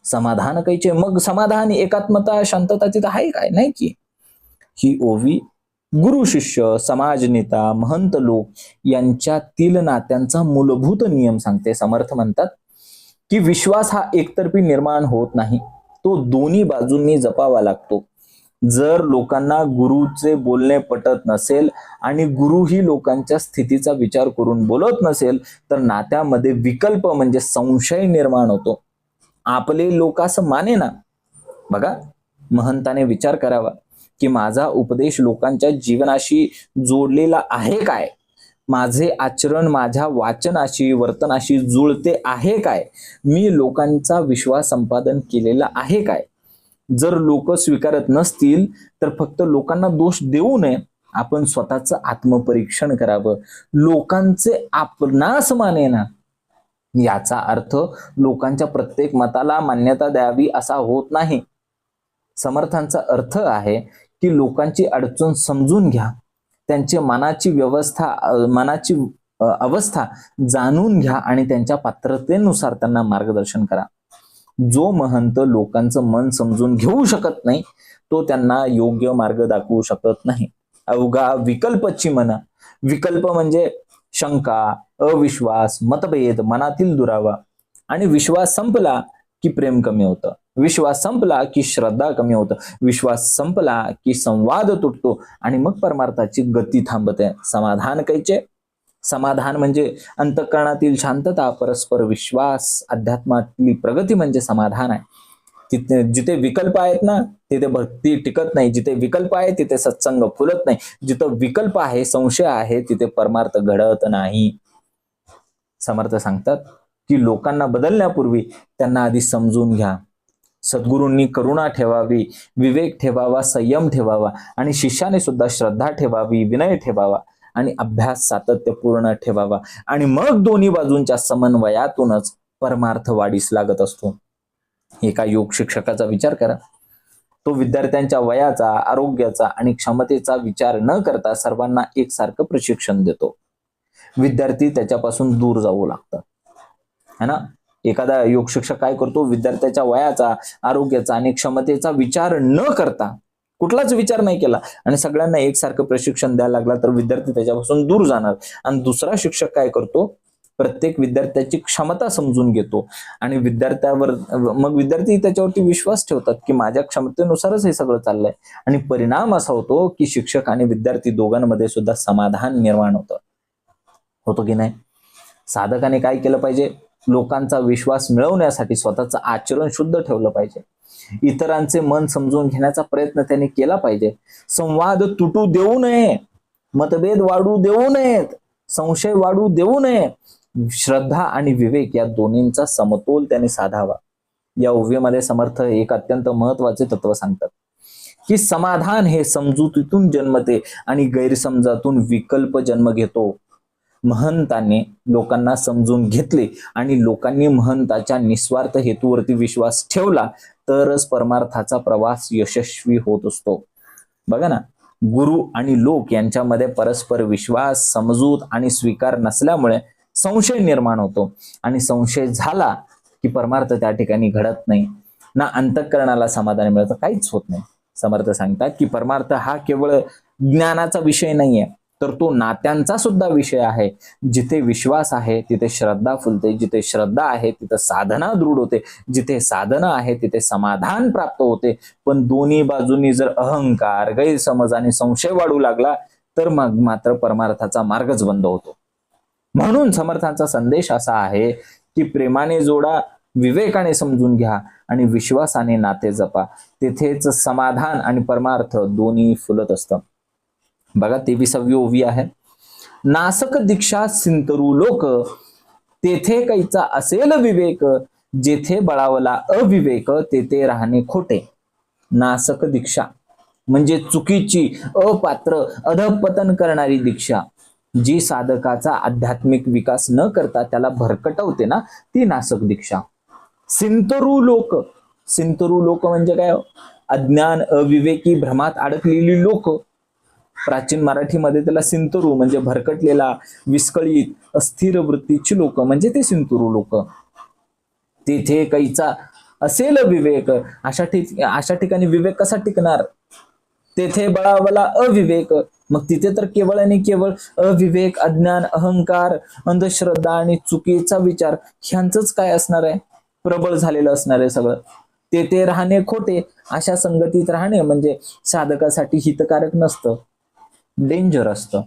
समाधान कैचे. मग समाधान, एकात्मता, शांतता तिथं आहे काय? नाही की. ही ओवी गुरु शिष्य, समाज नेता, महंत लोक यांच्यातील नात्यांचा मूलभूत नियम सांगते. समर्थ म्हणतात की विश्वास हा एकतर्फी निर्माण होत नाही, तो दोन्ही बाजूंनी जपावा लागतो. जर लोकांना गुरुचे बोलणे पटत नसेल आणि गुरुही लोकांच्या स्थितीचा विचार करून बोलत नसेल तर नात्यामध्ये विकल्प म्हणजे संशय निर्माण होतो. आपले लोकास मानेना. बघा, महंताने विचार करावा की माझा उपदेश लोकांच्या जीवनाशी जोडलेला आहे काय? माझे आचरण माझ्या वाचनाशी, वर्तनाशी जुळते आहे काय? मी लोकांचा विश्वास संपादन केलेला आहे काय? जर लोक स्वीकारत नसतील तर फक्त लोकांना दोष देऊ नये, आपण स्वतःचं आत्मपरीक्षण करावं. लोकांचे आपणास मानेना याचा अर्थ लोकांच्या प्रत्येक मताला मान्यता द्यावी असा होत नाही. समर्थांचा अर्थ आहे की लोकांची अडचण समजून घ्या, त्यांची मनाची अवस्था जाणून घ्या आणि त्यांच्या पात्रतेनुसार त्यांना मार्गदर्शन करा. जो महंत लोकांचं मन समजून घेऊ शकत नाही तो त्यांना योग्य मार्ग दाखवू शकत नाही. अवघा विकल्पची मना. विकल्प म्हणजे शंका, अविश्वास, मतभेद, मनातील दुरावा. आणि विश्वास संपला की प्रेम कमी होतं, विश्वास संपला की श्रद्धा कमी होतं, विश्वास संपला की संवाद तुटतो आणि मग परमार्थाची गती थांबते. समाधान कैचे. समाधान म्हणजे अंतःकरणातील शांतता, परस्पर विश्वास, अध्यात्मातली प्रगती म्हणजे समाधान आहे. जिथे विकल्प आहेत ना तिथे भक्ती टिकत नाही, जिथे विकल्प आहे तिथे सत्संग फुलत नाही, जिथे विकल्प आहे, संशय आहे, तिथे परमार्थ घडत नाही. समर्थ सांगतात की लोकांना बदलण्यापूर्वी त्यांना आधी समजून घ्या. सद्गुरूंनी करुणा ठेवावी, विवेक ठेवावा, संयम ठेवावा आणि शिष्याने सुद्धा श्रद्धा ठेवावी, विनय ठेवावा आणि अभ्यास सातत्यपूर्ण ठेवावा. आणि मग दोन्ही बाजूंच्या समन्वयातूनच परमार्थ वाढीस लागत असतो. एका योग शिक्षकाचा विचार करा. तो विद्यार्थ्यांच्या वयाचा, आरोग्याचा आणि क्षमतेचा विचार न करता सर्वांना एकसारखं प्रशिक्षण देतो. विद्यार्थी त्याच्यापासून दूर जाऊ लागतात, है ना. एखादा योग शिक्षक काय करतो, विद्यार्थ्याच्या वयाचा, आरोग्याचा आणि क्षमतेचा विचार न करता, कुठलाच विचार नाही केला आणि सगळ्यांना एकसारखं प्रशिक्षण द्यायला लागला तर विद्यार्थी त्याच्यापासून दूर जाणार. आणि दुसरा शिक्षक काय करतो, प्रत्येक विद्यार्थ्याची क्षमता समजून घेतो आणि मग विद्यार्थी त्याच्यावरती विश्वास ठेवतात की माझ्या क्षमतेनुसारच हे सगळं चाललंय. आणि परिणाम असा होतो की शिक्षक आणि विद्यार्थी दोघांमध्ये सुद्धा समाधान निर्माण होतो की नाही. साधकाने काय केलं पाहिजे, लोकांचा विश्वास मिळवण्यासाठी स्वतःचं आचरण शुद्ध ठेवलं पाहिजे. इतरांचे मन समजून घेण्याचा प्रयत्न त्यांनी केला पाहिजे. संवाद तुटू देऊ नये, मतभेद वाढू देऊ नयेत, संशय वाढू देऊ नये. श्रद्धा आणि विवेक या दोन्हींचा समतोल त्याने साधावा. या ओव्यामध्ये समर्थ एक अत्यंत महत्वाचे तत्व सांगतात की समाधान हे समजुतीतून जन्मते आणि गैरसमजातून विकल्प जन्म घेतो. महंतांनी लोकांना समजून घेतले आणि लोकांनी महंताच्या निस्वार्थ हेतूवरती विश्वास ठेवला तरच परमार्थाचा प्रवास यशस्वी होत असतो. बघा ना, गुरु आणि लोक यांच्यामध्ये परस्पर विश्वास, समजूत आणि स्वीकार नसल्यामुळे संशय निर्माण होतो आणि संशय झाला की परमार्थ त्या ठिकाणी घडत नाही. ना अंतःकरणाला समाधान मिळतं, काहीच होत नाही. समर्थ सांगतात की परमार्थ हा केवळ ज्ञानाचा विषय नाहीये, तर तो नात्यांचा सुद्धा विषय आहे. जिथे विश्वास आहे तिथे श्रद्धा फुलते, जिथे श्रद्धा आहे तिथे साधना दृढ होते, जिथे साधना आहे तिथे समाधान प्राप्त होते. पण दोन्ही बाजूनी जर अहंकार, गैरसमज आणि संशय वाढू लागला तर मग मात्र परमार्थाचा मार्गच बंद होतो. म्हणून समर्थांचा संदेश असा आहे की प्रेमाने जोडा, विवेकाने समजून घ्या आणि विश्वासाने नाते जपा. तिथेच समाधान आणि परमार्थ दोन्ही फुलत असतं. बघा 23वी ओवी आहे. नासक दीक्षा सिंतरू लोक, तेथे कैचा असेल विवेक, जेथे बळावला अविवेक, तेथे राहणे खोटे. नासक दीक्षा म्हणजे चुकीची, अपात्र, अधपतन करणारी दीक्षा, जी साधकाचा आध्यात्मिक विकास न करता त्याला भरकटवते ना, ती नासक दीक्षा. सिंतरू लोक, सिंतरू लोक म्हणजे काय? अज्ञान, अविवेकी, भ्रमात अडकलेली लोक. प्राचीन मराठीमध्ये त्याला सिंतरू म्हणजे भरकटलेला, विस्कळीत, अस्थिर वृत्तीची लोक म्हणजे ते सिंतरू लोक. तेथे कैचा असेल विवेक, अशा ठिकाणी विवेक कसा टिकणार? तेथे बळावला अविवेक, मग तिथे तर केवळ आणि केवळ अविवेक, अज्ञान, अहंकार, अंधश्रद्धा आणि चुकीचा विचार ह्यांचंच काय असणार आहे? प्रबळ झालेलं असणार आहे सगळं. तेथे राहणे खोटे, अशा संगतीत राहणे म्हणजे साधकासाठी हितकारक नसतं, डेंजर असतं.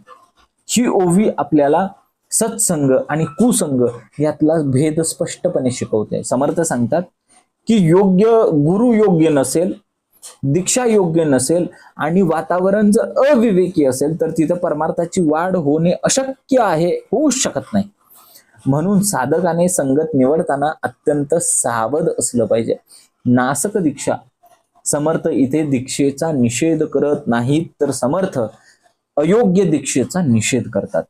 ही ओवी आपल्याला सत्संग आणि कुसंग यातला भेद स्पष्टपणे शिकवते. समर्थ सांगतात की गुरु योग्य नसेल, दीक्षा योग्य नसेल आणि वातावरण जर अविवेकी असेल तर तिथं परमार्थाची वाढ होणे अशक्य आहे, होऊच शकत नाही. म्हणून साधकाने संगत निवडताना अत्यंत सावध असलं पाहिजे. नासक दीक्षा, समर्थ इथे दीक्षेचा निषेध करत नाहीत, तर समर्थ अयोग्य दीक्षेचा निषेध करतात.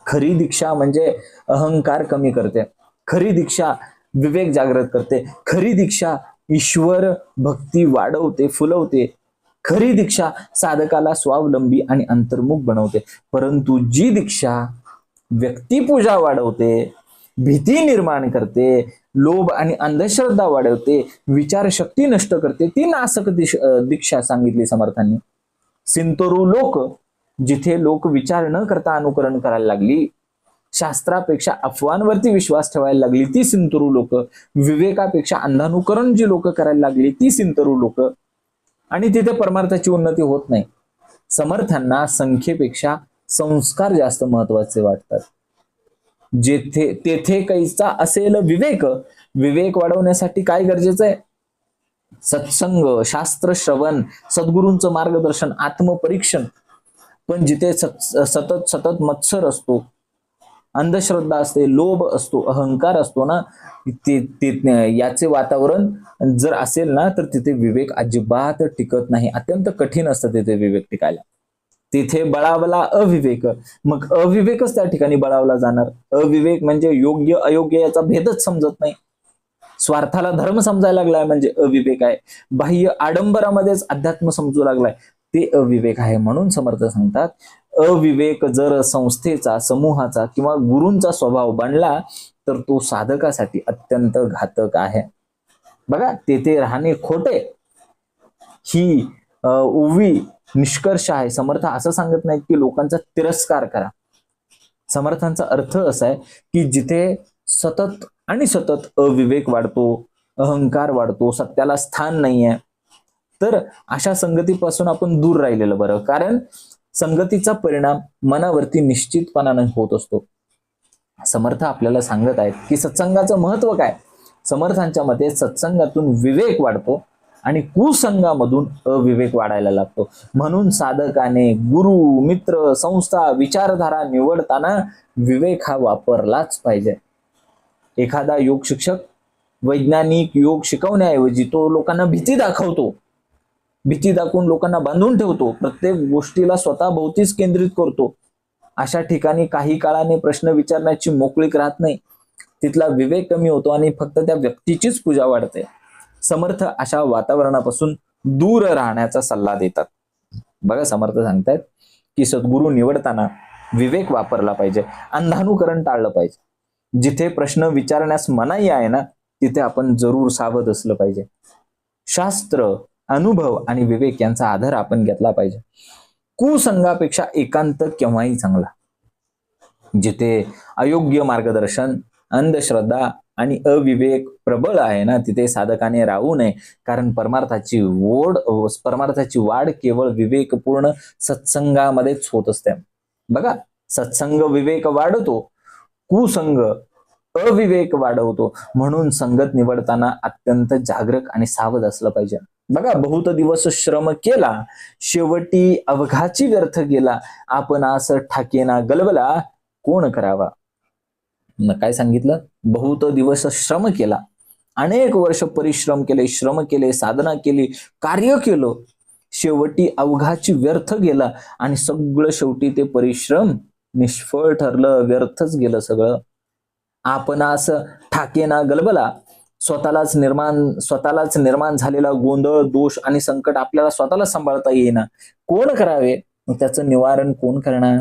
खरी दीक्षा म्हणजे अहंकार कमी करते, खरी दीक्षा विवेक जागृत करते, खरी दीक्षा ईश्वर भक्ती वाढवते, फुलवते, खरी दीक्षा साधकाला स्वावलंबी आणि अंतर्मुख बनवते. परंतु जी दीक्षा व्यक्तिपूजा वाढवते, भीती निर्माण करते, लोभ आणि अंधश्रद्धा वाढवते, विचारशक्ती नष्ट करते, ती नासक दीक्षा सांगितली समर्थांनी. सिंतरू लोक, जिथे लोक विचार न करता अनुकरण करायला लागली, शास्त्रापेक्षा अफवांवरती विश्वास ठेवायला लागली, ती सिंतरू लोक. विवेकापेक्षा अंधानुकरण जी लोक करायला लागली, ती सिंतरू लोक. आणि तिथे परमार्थाची उन्नती होत नाही. समर्थांना संख्येपेक्षा संस्कार जास्त महत्वाचे वाटतात. तेथे कैसा असेल विवेक, विवेक वाढवण्यासाठी काय गरजेचं आहे? सत्संग, शास्त्र श्रवण, सद्गुरूंचं मार्गदर्शन, आत्मपरीक्षण. पण जिथे सतत सतत मत्सर असतो, अंधश्रद्धा असते, लोभ असतो, अहंकार असतो ना, याचे वातावरण जर असेल ना तर तिथे विवेक अजिबात टिकत नाही. अत्यंत कठीण असतं तिथे विवेक टिकायला. तिथे बळावला अविवेक, मग अविवेकच त्या ठिकाणी बळावला जाणार. अविवेक म्हणजे योग्य अयोग्य याचा भेदच समजत नाही. स्वार्थाला धर्म समजायला लागलाय म्हणजे अविवेक आहे. बाह्य आडंबरामध्येच अध्यात्म समजू लागलाय, ते अविवेक आहे. म्हणून समर्थ सांगतात, अविवेक जर संस्थेचा, समूहाचा किंवा गुरूंचा स्वभाव बनला तर तो साधकासाठी अत्यंत घातक आहे. बघा, तेथे राहणे खोटे, ही ओवी निष्कर्ष आहे. समर्थ असं सांगत नाहीत की लोकांचा तिरस्कार करा. समर्थांचा अर्थ असा आहे की जिथे सतत आणि सतत अविवेक वाढतो, अहंकार वाढतो, सत्याला स्थान नाहीये, तर अशा संगतीपासून आपण दूर राहिलेलं बरं. कारण संगतीचा परिणाम मनावरती निश्चितपणाने होत असतो. समर्थ आपल्याला सांगत आहेत की सत्संगाचं महत्व काय. समर्थांच्या मते सत्संगातून विवेक वाढतो आणि कुसंगामधून अविवेक वाढायला लागतो. म्हणून साधकाने गुरु, मित्र, संस्था, विचारधारा निवडताना विवेक हा वापरलाच पाहिजे. एखादा योग शिक्षक वैज्ञानिक योग शिकवण्याऐवजी तो लोकांना भीती दाखवतो, भीती दाखवून लोकांना बांधून ठेवतो, प्रत्येक गोष्टीला स्वतःभोवतीच केंद्रित करतो, अशा ठिकाणी काही काळाने प्रश्न विचारण्याची मोकळीक राहत नाही, तिथला विवेक कमी होतो आणि फक्त त्या व्यक्तीचीच पूजा वाढते. समर्थ अशा वातावरणापासून दूर राहण्याचा सल्ला देतात. बघा, समर्थ सांगतायत की सद्गुरू निवडताना विवेक वापरला पाहिजे, अंधानुकरण टाळलं पाहिजे. जिथे प्रश्न विचारण्यास मनाई आहे ना, तिथे आपण जरूर सावध असलं पाहिजे. शास्त्र, अनुभव आणि विवेक यांचा आधार आपण घेतला पाहिजे. कुसंगापेक्षा एकांत केव्हाही चांगला. जिथे अयोग्य मार्गदर्शन, अंधश्रद्धा आणि अविवेक प्रबळ आहे ना, तिथे साधकाने राहू नये. कारण परमार्थाची वाढ केवळ विवेकपूर्ण सत्संगामध्येच होत असते. बघा, सत्संग विवेक वाढवतो, कुसंग अविवेक वाढवतो. म्हणून संगत निवडताना अत्यंत जागरूक आणि सावध असलं पाहिजे. बघा, बहुत दिवस श्रम केला, शेवटी अवघाची व्यर्थ गेला. आपण असं ठाकेना गलबला, कोण करावा. काय सांगितलं? बहुत दिवस श्रम केला, अनेक वर्ष परिश्रम केले, श्रम केले, साधना केली, कार्य केलं, शेवटी अवघाची व्यर्थ गेला आणि सगळं शेवटी ते परिश्रम निष्फळ ठरलं, व्यर्थच गेलं सगळं. आपण असं ठाकेना गलबला, स्वतःलाच निर्माण झालेला गोंधळ, दोष आणि संकट आपल्याला स्वतःला सांभाळता येईना, कोण करावे? मग त्याचं निवारण कोण करणार?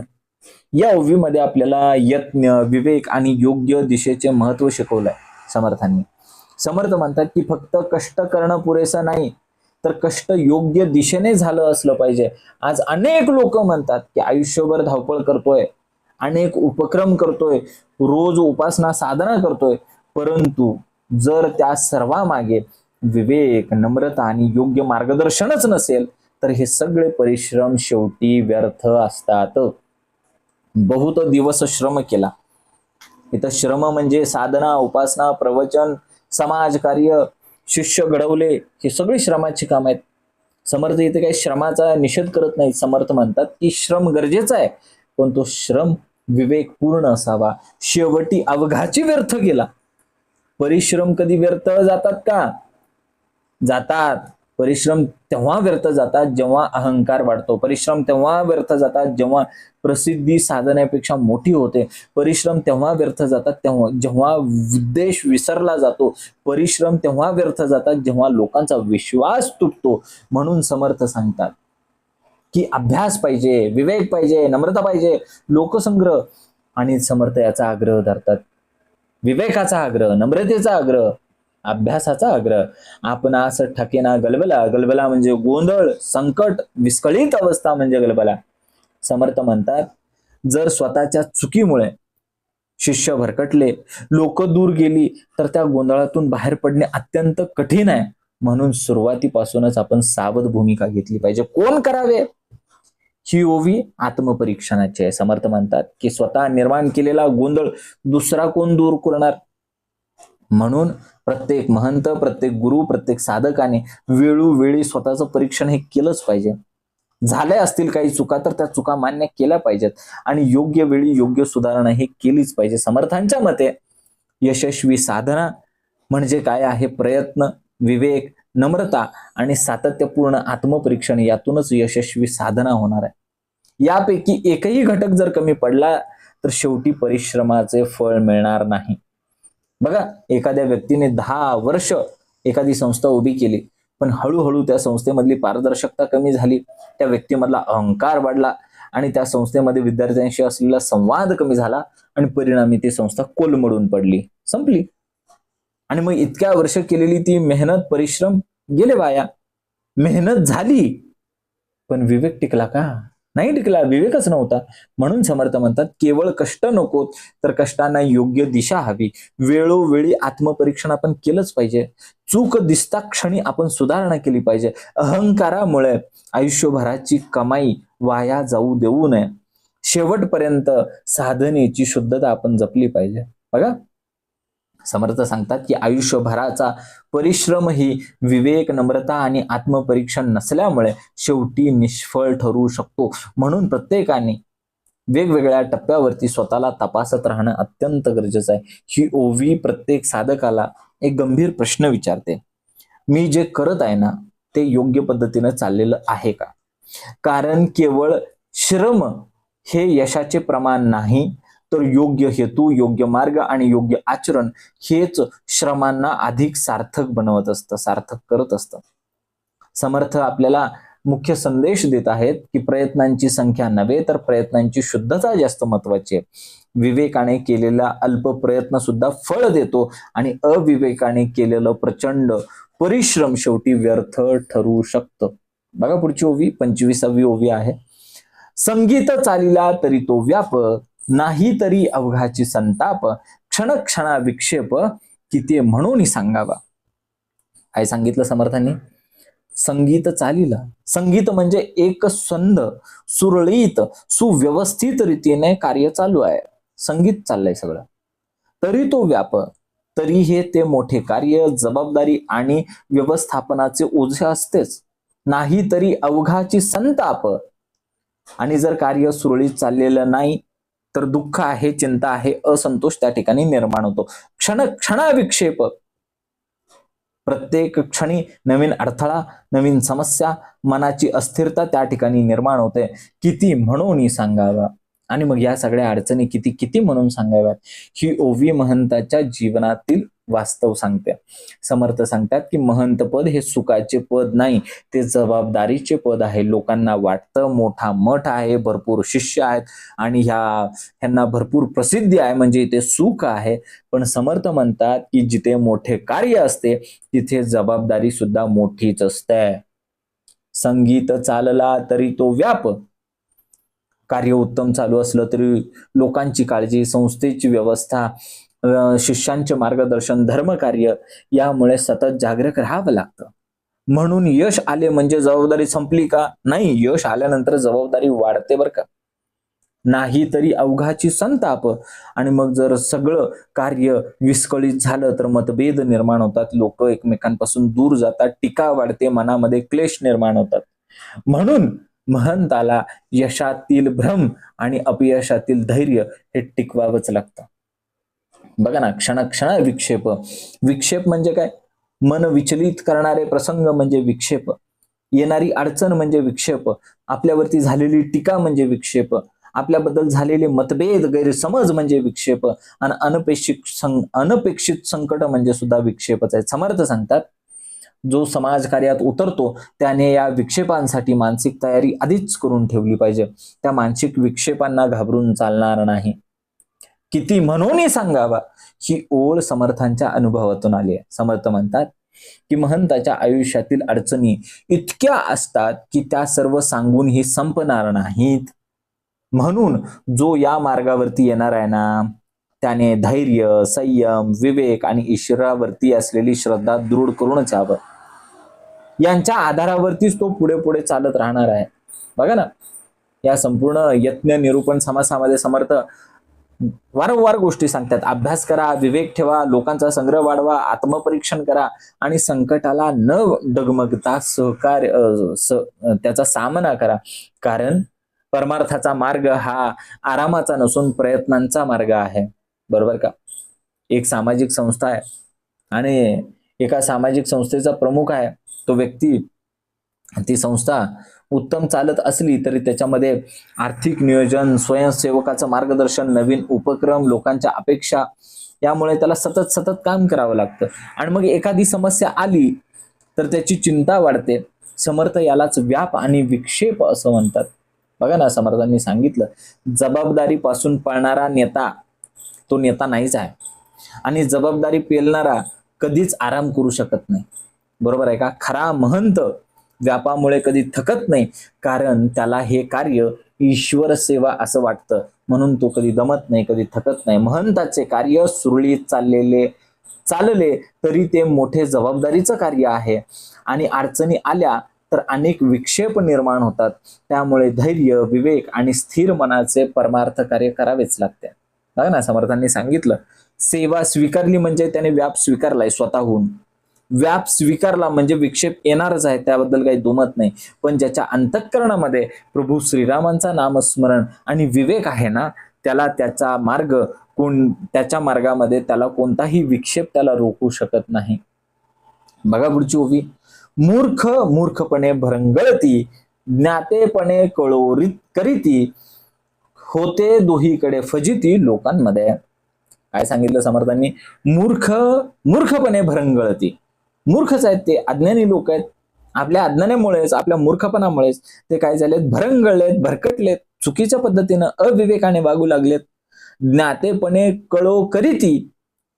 या ओवीमध्ये आपल्याला यत्न, विवेक आणि योग्य दिशेचे महत्व शिकवलंय समर्थांनी. समर्थ म्हणतात की फक्त कष्ट करणं पुरेसं नाही, तर कष्ट योग्य दिशेने झालं असलं पाहिजे. आज अनेक लोक म्हणतात की आयुष्यभर धावपळ करतोय, अनेक उपक्रम करतोय, रोज उपासना साधना करतोय, परंतु जर त्या सर्वामागे विवेक, नम्रता आणि योग्य मार्गदर्शनच नसेल, तर हे सगळे परिश्रम शेवटी व्यर्थ असतात. बहुत दिवस श्रम केला, इथं श्रम म्हणजे साधना, उपासना, प्रवचन, समाजकार्य, शिष्य घडवले, हे सगळी श्रमाची काम आहेत. समर्थ इथे काही श्रमाचा निषेध करत नाही. समर्थ म्हणतात की श्रम गरजेचा आहे, पण तो श्रम विवेकपूर्ण असावा. शेवटी अवघाची व्यर्थ गेला. परिश्रम कधी व्यर्थ जातात का? जातात. परिश्रम तेव्हा व्यर्थ जातात जेव्हा अहंकार वाढतो. परिश्रम तेव्हा व्यर्थ जातात जेव्हा प्रसिद्धी साधण्यापेक्षा मोठी होते. परिश्रम तेव्हा व्यर्थ जातात जेव्हा उद्देश विसरला जातो. परिश्रम तेव्हा व्यर्थ जातात जेव्हा लोकांचा विश्वास तुटतो. म्हणून समर्थ सांगतात की अभ्यास पाहिजे, विवेक पाहिजे, नम्रता पाहिजे, लोकसंग्रह. आणि समर्थ याचा आग्रह धरतात, विवेकाचा आग्रह, नम्रतेचा आग्रह, अभ्यासाचा आग्रह. आपण असं ठकेना गलबला, गलबला म्हणजे गोंधळ, संकट, विस्कळीत अवस्था म्हणजे गलबला. समर्थ म्हणतात जर स्वतःच्या चुकीमुळे शिष्य भरकटले, लोक दूर गेली, तर त्या गोंधळातून बाहेर पडणे अत्यंत कठीण आहे. म्हणून सुरुवातीपासूनच आपण सावध भूमिका घेतली पाहिजे. कोण करावे? ही ओवी आत्मपरीक्षणाची आहे. समर्थ म्हणतात की स्वतः निर्माण केलेला गोंधळ दुसरा कोण दूर करणार? म्हणून प्रत्येक महंत, प्रत्येक गुरु, प्रत्येक साधकाने वेळोवेळी स्वतःचं परीक्षण हे केलंच पाहिजे. झाल्या असतील काही चुका, तर त्या चुका मान्य केल्या पाहिजेत आणि योग्य वेळी योग्य सुधारणा हे केलीच पाहिजे. समर्थांच्या मते यशस्वी साधना म्हणजे काय आहे? प्रयत्न, विवेक, नम्रता आणि सातत्यपूर्ण आत्मपरीक्षण, यातूनच यशस्वी साधना होणार आहे. यापैकी एकही घटक जर कमी पडला तर शेवटी परिश्रमाचे फळ मिळणार नाही. बघा, एखाद्या व्यक्तीने 10 वर्ष एखादी संस्था उभी केली, पण हळूहळू त्या संस्थेमधली पारदर्शकता कमी झाली, त्या व्यक्तीमधला अहंकार वाढला आणि त्या संस्थेमध्ये विद्यार्थ्यांशी असलेला संवाद कमी झाला आणि परिणामी ती संस्था कोलमडून पडली, संपली. आणि मग इतक्या वर्ष केलेली ती मेहनत, परिश्रम गेले वाया. मेहनत झाली पण विवेक टिकला का? नाही टिकला, विवेकच नव्हता. म्हणून समर्थ म्हणतात केवळ कष्ट नको, तर कष्टांना योग्य दिशा हवी. वेळोवेळी आत्मपरीक्षण आपण केलंच पाहिजे. चूक दिसता क्षणी आपण सुधारणा केली पाहिजे. अहंकारामुळे आयुष्यभराची कमाई वाया जाऊ देऊ नये. शेवटपर्यंत साधनेची शुद्धता आपण जपली पाहिजे. बघा, समर्थ सांगतात की आयुष्यभराचा परिश्रम ही विवेक, नम्रता आणि आत्मपरीक्षण नसल्यामुळे शेवटी निष्फळ ठरू शकतो. म्हणून प्रत्येकाने वेगवेगळ्या टप्प्यावरती स्वतःला तपासत राहणं अत्यंत गरजेचं आहे. ही ओवी प्रत्येक साधकाला एक गंभीर प्रश्न विचारते. मी जे करत आहे ना, ते योग्य पद्धतीने चाललेलं आहे का? कारण केवळ श्रम हे यशाचे प्रमाण नाही, तर योग्य हेतू, योग्य मार्ग आणि योग्य आचरण हेच श्रमांना अधिक सार्थक बनवत असतं, सार्थक करत असतं. समर्थ आपल्याला मुख्य संदेश देत आहेत की प्रयत्नांची संख्या नव्हे, तर प्रयत्नांची शुद्धता जास्त महत्वाची आहे. विवेकाने केलेला अल्प प्रयत्न सुद्धा फळ देतो आणि अविवेकाने केलेलं प्रचंड परिश्रम शेवटी व्यर्थ ठरू शकतं. बघा पुढची ओवी, 25वी ओवी आहे. संगीत चालिला तरी तो व्याप, नाही तरी अवघाची संताप, क्षण क्षणा विक्षेप, किती म्हणून सांगावा. काय सांगितलं समर्थांनी? संगीत चालिला. संगीत म्हणजे एक संध, सुरळीत, सुव्यवस्थित रीतीने कार्य चालू आहे. संगीत चाललंय सगळं. तरी तो व्याप, तरी हे ते मोठे कार्य, जबाबदारी आणि व्यवस्थापनाचे ओझे असतेच. नाही तरी अवघाची संताप, आणि जर कार्य सुरळीत चाललेलं नाही तर दुःख आहे, चिंता आहे, असंतोष त्या ठिकाणी निर्माण होतो. क्षण क्षणा विक्षेप, प्रत्येक क्षणी नवीन अडथळा, नवीन समस्या, मनाची अस्थिरता त्या ठिकाणी निर्माण होते. किती म्हणून सांगावा. आणि मग या सगळ्या अडचणी किती किती म्हणून सांगाव्यात, ही ओवी महंताच्या जीवनातील वास्तव सांगते. समर्थ सांगतात की महंत पद हे सुखाचे पद नाही, ते जबाबदारीचे पद आहे. लोकांना वाटतं मोठा मठ आहे, भरपूर शिष्य आहेत आणि ह्यांना भरपूर प्रसिद्धी आहे, म्हणजे ते सुख आहे. पण समर्थ म्हणतात की जिथे मोठे कार्य असते तिथे जबाबदारी सुद्धा मोठीच असते. संगीत चालला तरी तो व्याप, कार्य उत्तम चालू असलं तरी लोकांची काळजी, संस्थेची व्यवस्था, शिष्यांचे मार्गदर्शन, धर्मकार्य यामुळे सतत जागरूक राहावं लागतं. म्हणून यश आले म्हणजे जबाबदारी संपली का? नाही, यश आल्यानंतर जबाबदारी वाढते बरं का. नाही तरी अवघाची संताप, आणि मग जर सगळं कार्य विस्कळीत झालं तर मतभेद निर्माण होतात, लोक एकमेकांपासून दूर जातात, टीका वाढते, मनामध्ये क्लेश निर्माण होतात. म्हणून महंताला यशातील भ्रम आणि अपयशातील धैर्य हे टिकवावंच लागतं. बघा ना, क्षण विक्षेप. विक्षेप म्हणजे काय? मन विचलित करणारे प्रसंग म्हणजे विक्षेप, येणारी अडचण म्हणजे विक्षेप, आपल्यावरती झालेली टीका म्हणजे विक्षेप, आपल्याबद्दल झालेले मतभेद, गैरसमज म्हणजे विक्षेप, आणि अनपेक्षित संकट म्हणजे सुद्धा विक्षेपच आहे. समर्थ सांगतात जो समाज कार्यात उतरतो त्याने या विक्षेपांसाठी मानसिक तयारी आधीच करून ठेवली पाहिजे. त्या मानसिक विक्षेपांना घाबरून चालणार नाही. किती म्हणून सांगावा, ही ओळ समर्थांच्या अनुभवातून आली आहे. समर्थ म्हणतात की महंताच्या आयुष्यातील अडचणी इतक्या असतात की त्या सर्व सांगूनही संपणार नाहीत. म्हणून जो या मार्गावरती येणार आहे ना, त्याने धैर्य, संयम, विवेक आणि ईश्वरावरती असलेली श्रद्धा दृढ करूनच यावं. यांच्या आधारावरतीच तो पुढे पुढे चालत राहणार आहे. बघा ना, या संपूर्ण यज्ञ निरूपण समासामध्ये समर्थ वारंवार गोष्टी सांगतात. अभ्यास करा, विवेक ठेवा, लोकांचा संग्रह वाढवा, आत्मपरीक्षण करा आणि संकटाला न डगमगता त्याचा सामना करा. कारण परमार्थाचा मार्ग हा आरामाचा नसून प्रयत्नांचा मार्ग आहे. बरोबर का? एक सामाजिक संस्था आहे आणि एका सामाजिक संस्थेचा प्रमुख आहे तो व्यक्ती, ती संस्था उत्तम चालत असली तरी त्याच्यामध्ये आर्थिक नियोजन, स्वयंसेवकाचं मार्गदर्शन, नवीन उपक्रम, लोकांच्या अपेक्षा यामुळे त्याला सतत काम करावं लागतं. आणि मग एखादी समस्या आली तर त्याची चिंता वाढते. समर्थ यालाच व्याप आणि विक्षेप असं म्हणतात. बघा ना, समर्थांनी सांगितलं जबाबदारीपासून पळणारा नेता तो नेता नाहीच आहे, आणि जबाबदारी पेलणारा कधीच आराम करू शकत नाही. बरोबर आहे का? खरा महंत व्यापामुळे कधी थकत नाही, कारण त्याला हे कार्य ईश्वर सेवा असं वाटतं, म्हणून तो कधी दमत नाही, कधी थकत नाही. महंताचे कार्य सुरळीत चालले तरी ते मोठे जबाबदारीचं कार्य आहे, आणि अडचणी आल्या तर अनेक विक्षेप निर्माण होतात. त्यामुळे धैर्य, विवेक आणि स्थिर मनाचे परमार्थ कार्य करावेच लागते. बघा ना, समर्थांनी सांगितलं सेवा स्वीकारली म्हणजे त्याने व्याप स्वीकारलाय स्वतःहून. व्याप स्वीकारला म्हणजे विक्षेप येणारच आहे, त्याबद्दल काही दुमत नाही. पण ज्याच्या अंतःकरणामध्ये प्रभू श्रीरामांचा नामस्मरण आणि विवेक आहे ना, त्याला त्याच्या मार्गामध्ये त्याला कोणताही विक्षेप त्याला रोखू शकत नाही. बघा पुढची ओवी, मूर्ख मूर्खपणे भरंगळती, ज्ञातेपणे कळोरीत करीती, होते दोहीकडे फजिती लोकांमध्ये. काय सांगितलं समर्थांनी? मूर्ख मूर्खपणे भरंगळती. मूर्खच आहेत ते, अज्ञानी लोक आहेत. आपल्या अज्ञानामुळेच, आपल्या मूर्खपणामुळेच ते काय झालेत? भरंगळलेत, भरकटलेत, चुकीच्या पद्धतीनं अविवेकाने वागू लागलेत. ज्ञातेपणे कळो करीती,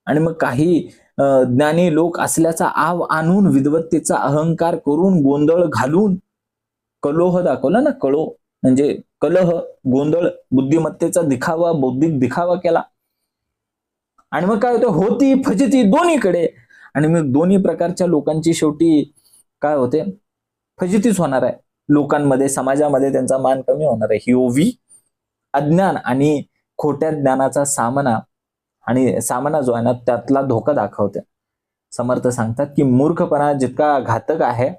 आणि मग काही ज्ञानी लोक असल्याचा आव आणून विद्वत्तेचा अहंकार करून गोंधळ घालून कलोह दाखवला ना. कलो म्हणजे कलह, गोंधळ, बुद्धिमत्तेचा दिखावा, बौद्धिक दिखावा केला. आणि मग काय होतं? होती फजिती दोन्हीकडे. आणि मग दोन्ही प्रकारच्या लोकांची शेवटी काय होते? फजितीच होणार आहे. लोकांमध्ये, समाजामध्ये त्यांचा मान कमी होणार आहे. ही ओवी अज्ञान आणि खोट्या ज्ञानाचा सामना, आणि सामना जो आहे ना, त्यातला धोका दाखवते. समर्थ सांगतात की मूर्खपणा जितका घातक आहे,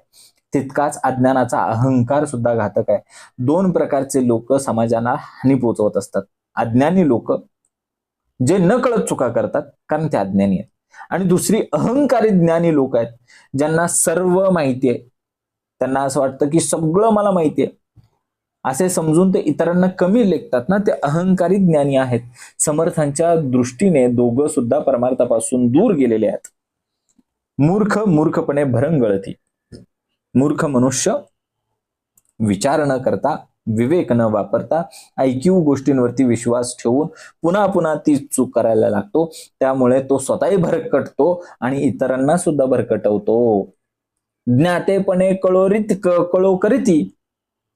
तितकाच अज्ञानाचा अहंकार सुद्धा घातक आहे. दोन प्रकारचे लोक समाजाला हानी पोहोचवत असतात. अज्ञानी लोक, जे न कळत चुका करतात कारण ते अज्ञानी आहेत. आणि दुसरी अहंकारी ज्ञानी लोक आहेत, ज्यांना सर्व माहिती आहे. त्यांना असं वाटतं की सगळं मला माहिती आहे, असे समजून ते इतरांना कमी लेखतात ना, ते अहंकारी ज्ञानी आहेत. समर्थांच्या दृष्टीने दोघं सुद्धा परमार्थापासून दूर गेलेले आहेत. मूर्ख मूर्खपणे भरंगळती. मूर्ख मनुष्य विचार न करता, विवेक न वापरता, ऐकीव गोष्टींवरती विश्वास ठेवून पुन्हा पुन्हा ती चूक करायला लागतो. त्यामुळे तो स्वतःही भरकटतो आणि इतरांना सुद्धा भरकटवतो. ज्ञातेपणे कळो करीती,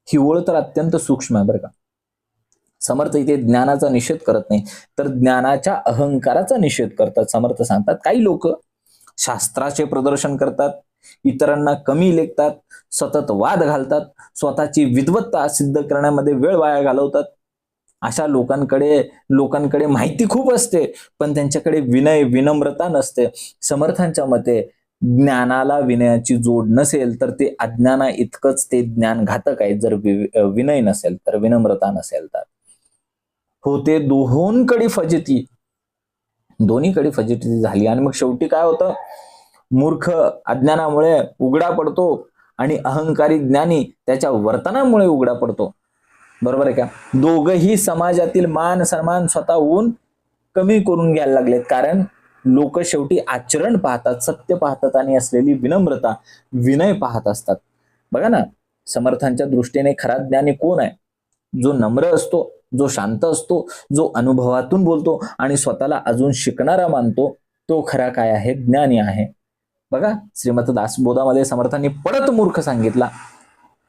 ही ओळ तर अत्यंत सूक्ष्म आहे बरं का. समर्थ इथे ज्ञानाचा निषेध करत नाही, तर ज्ञानाच्या अहंकाराचा निषेध करतात. समर्थ सांगतात काही लोक शास्त्राचे प्रदर्शन करतात, इतरांना कमी लेखतात, सतत वाद घालतात, स्वतःची विद्वत्ता सिद्ध करण्यामध्ये वेळ वाया घालवतात. अशा लोकांकडे माहिती खूप असते, पण त्यांच्याकडे विनय, विनम्रता नसते. समर्थांच्या मते ज्ञानाला विनयाची जोड नसेल तर ते अज्ञाना इतकंच ते ज्ञान घातक आहे. जर विनय नसेल तर, विनम्रता नसेल तर. होते दोहोंकडे फजिती, दोन्हीकडे फजिती झाली. आणि मग शेवटी काय होतं? मूर्ख अज्ञानामुळे उघडा पडतो आणि अहंकारी ज्ञानी त्याच्या वर्तनामुळे उघडा पडतो. बरोबर आहे का? दोघही समाजातील मान सन्मान स्वतःहून कमी करून घ्यायला लागलेत, कारण लोक शेवटी आचरण पाहतात, सत्य पाहतात, आणि असलेली विनम्रता, विनय पाहत असतात. बघा ना, समर्थांच्या दृष्टीने खरा ज्ञानी कोण आहे? जो नम्र असतो, जो शांत असतो, जो अनुभवातून बोलतो आणि स्वतःला अजून शिकणारा मानतो, तो खरा काय आहे? ज्ञानी आहे. बघा, श्रीमत दासबोधामध्ये समर्थांनी पडत मूर्ख सांगितला.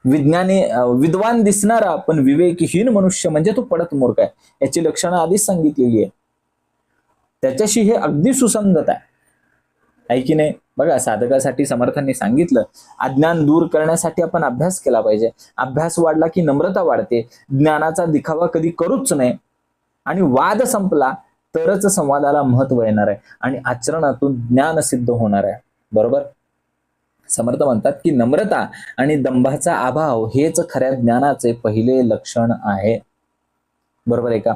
विद्वान दिसणारा पण विवेकहीन मनुष्य म्हणजे तो पडत मूर्ख आहे. याची लक्षणं आधीच सांगितलेली आहे. त्याच्याशी हे अगदी सुसंगत आहे की नाही? बघा, साधकासाठी समर्थांनी सांगितलं, अज्ञान दूर करण्यासाठी आपण अभ्यास केला पाहिजे. अभ्यास वाढला की नम्रता वाढते. ज्ञानाचा दिखावा कधी करूच नाही. आणि वाद संपला तरच संवादाला महत्व येणार आहे आणि आचरणातून ज्ञान सिद्ध होणार आहे. बरोबर? समर्थ म्हणतात की नम्रता आणि दंभाचा अभाव हेच खऱ्या ज्ञानाचे पहिले लक्षण आहे. बरोबर आहे का?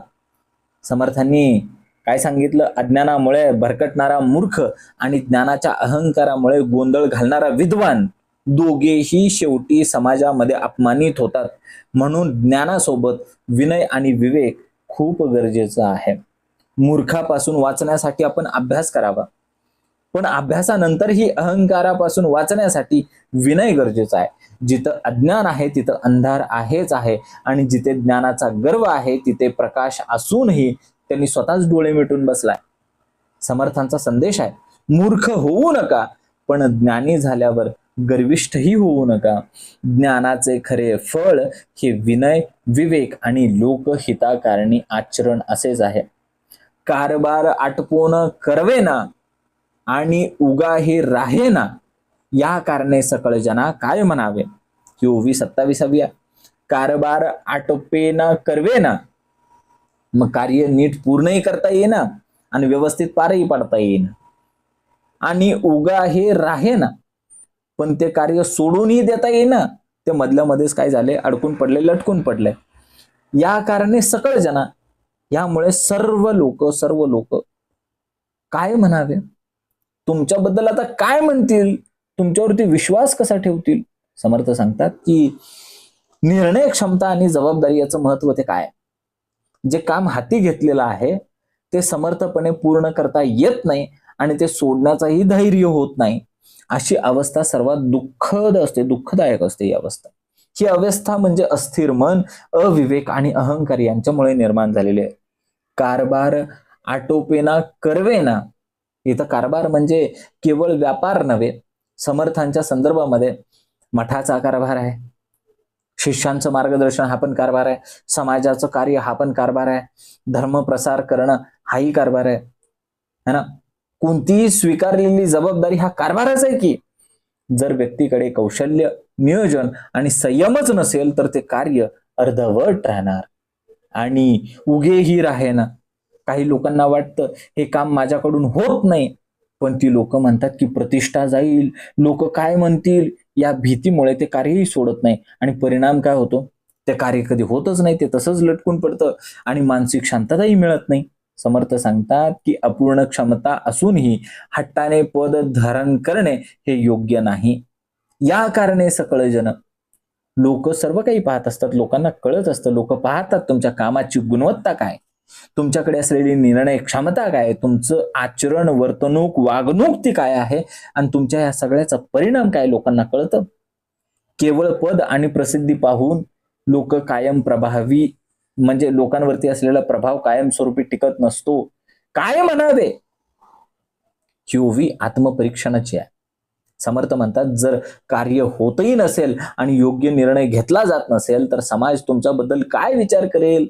समर्थांनी काय सांगितलं? अज्ञानामुळे भरकटणारा मूर्ख आणि ज्ञानाच्या अहंकारामुळे गोंधळ घालणारा विद्वान, दोघेही शेवटी समाजामध्ये अपमानित होतात. म्हणून ज्ञानासोबत विनय आणि विवेक खूप गरजेचं आहे. मूर्खापासून वाचण्यासाठी आपण अभ्यास करावा, पण अभ्यासानंतरही अहंकारापासून वाचण्यासाठी विनय गरजेचा आहे. जिथं अज्ञान आहे तिथं अंधार आहेच आहे, आणि जिथे ज्ञानाचा गर्व आहे तिथे प्रकाश असूनही त्यांनी स्वतःच डोळे मिटून बसलाय. समर्थांचा संदेश आहे, मूर्ख होऊ नका, पण ज्ञानी झाल्यावर गर्विष्ठही होऊ नका. ज्ञानाचे खरे फळ हे विनय, विवेक आणि लोकहिताकारणी आचरण असेच आहे. कारभार आटपून करवेना आणि उगा हे राहेना, या कारणे सकळ जना काय म्हणावे. ही ओवी 27वी. कारभार आटपेना करवेना, मग कार्य नीट पूर्णही करता येईना आणि व्यवस्थित पारही पाडता येईना. आणि उगा हे राहेना, पण ते कार्य सोडूनही देता येईना. ते मधल्या मध्येच काय झाले? अडकून पडले, लटकून पडले. या कारणे सकळ जना, यामुळे सर्व लोक काय म्हणावे, तुमच्याबद्दल आता काय म्हणतील तुमच्यावरती विश्वास कसा ठेवतील? समर्थ सांगतात की निर्णय क्षमता आणि जबाबदारी याचं महत्व ते काय? जे काम हाती घेतलेलं आहे ते समर्थपणे पूर्ण करता येत नाही आणि ते सोडण्याचाही धैर्य होत नाही. अशी अवस्था सर्वात दुःखदायक असते ही अवस्था. ही अवस्था म्हणजे अस्थिर मन, अविवेक आणि अहंकार यांच्यामुळे निर्माण झालेली आहे. कारभार आटोपेना करवेना. इथं कारभार म्हणजे केवळ व्यापार नव्हे. समर्थांच्या संदर्भामध्ये मठाचा कारभार आहे, शिष्यांचं मार्गदर्शन हा पण कारभार आहे, समाजाचं कार्य हा पण कारभार आहे, धर्म प्रसार करणं हाही कारभार आहे, है ना. कोणतीही स्वीकारलेली जबाबदारी हा कारभारच आहे की. जर व्यक्तीकडे कौशल्य, नियोजन आणि संयमच नसेल तर ते कार्य अर्धवट राहणार आणि उगेही राहेना. काही लोकांना वाटतं हे काम माझ्याकडून होत नाही, पण ती लोक म्हणतात की प्रतिष्ठा जाईल, लोक काय म्हणतील या भीतीमुळे ते कार्यही सोडत नाही आणि परिणाम काय होतो? ते कार्य कधी होतच नाही, ते तसंच लटकून पडतं आणि मानसिक शांतताही मिळत नाही. समर्थ सांगतात की अपूर्ण क्षमता असूनही हट्टाने पद धारण करणे हे योग्य नाही. या कारणे सकळ जन. लोक सर्व काही पाहत असतात, लोकांना कळत असतं, लोक पाहतात तुमच्या कामाची गुणवत्ता काय, तुमच्याकडे असलेली निर्णय क्षमता काय, तुमचं आचरण, वर्तणूक, वागणूक ती काय आहे आणि तुमच्या या सगळ्याचा परिणाम काय लोकांना कळतं. केवळ पद आणि प्रसिद्धी पाहून लोक कायम प्रभावी म्हणजे लोकांवरती असलेला प्रभाव कायमस्वरूपी टिकत नसतो. काय म्हणावे ही ओवी आत्मपरीक्षणाची आहे. समर्थ म्हणतात जर कार्य होतही नसेल आणि योग्य निर्णय घेतला जात नसेल तर समाज तुमच्याबद्दल काय विचार करेल?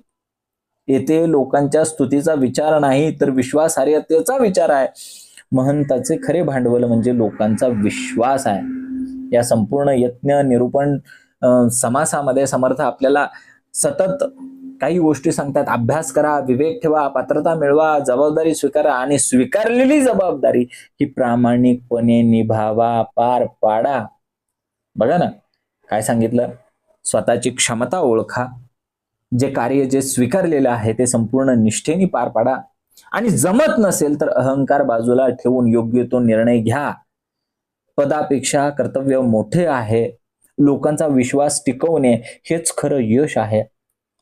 येथे लोकांच्या स्तुतीचा विचार नाही तर विश्वासार्हतेचा विचार आहे. महंताचे खरे भांडवल म्हणजे लोकांचा विश्वास आहे. या संपूर्ण यज्ञ निरूपण समासामध्ये समर्थ आपल्याला सतत काही गोष्टी सांगतात. अभ्यास करा, विवेक ठेवा, पात्रता मिळवा, जबाबदारी स्वीकारा आणि स्वीकारलेली जबाबदारी ही प्रामाणिकपणे निभावा, पार पाडा. बघा ना काय सांगितलं, स्वतःची क्षमता ओळखा, जे कार्य जे स्वीकारलेलं आहे ते संपूर्ण निष्ठेने पार पाडा आणि जमत नसेल तर अहंकार बाजूला ठेवून योग्य तो निर्णय घ्या. पदापेक्षा कर्तव्य मोठे आहे. लोकांचा विश्वास टिकवणे हेच खरं यश आहे.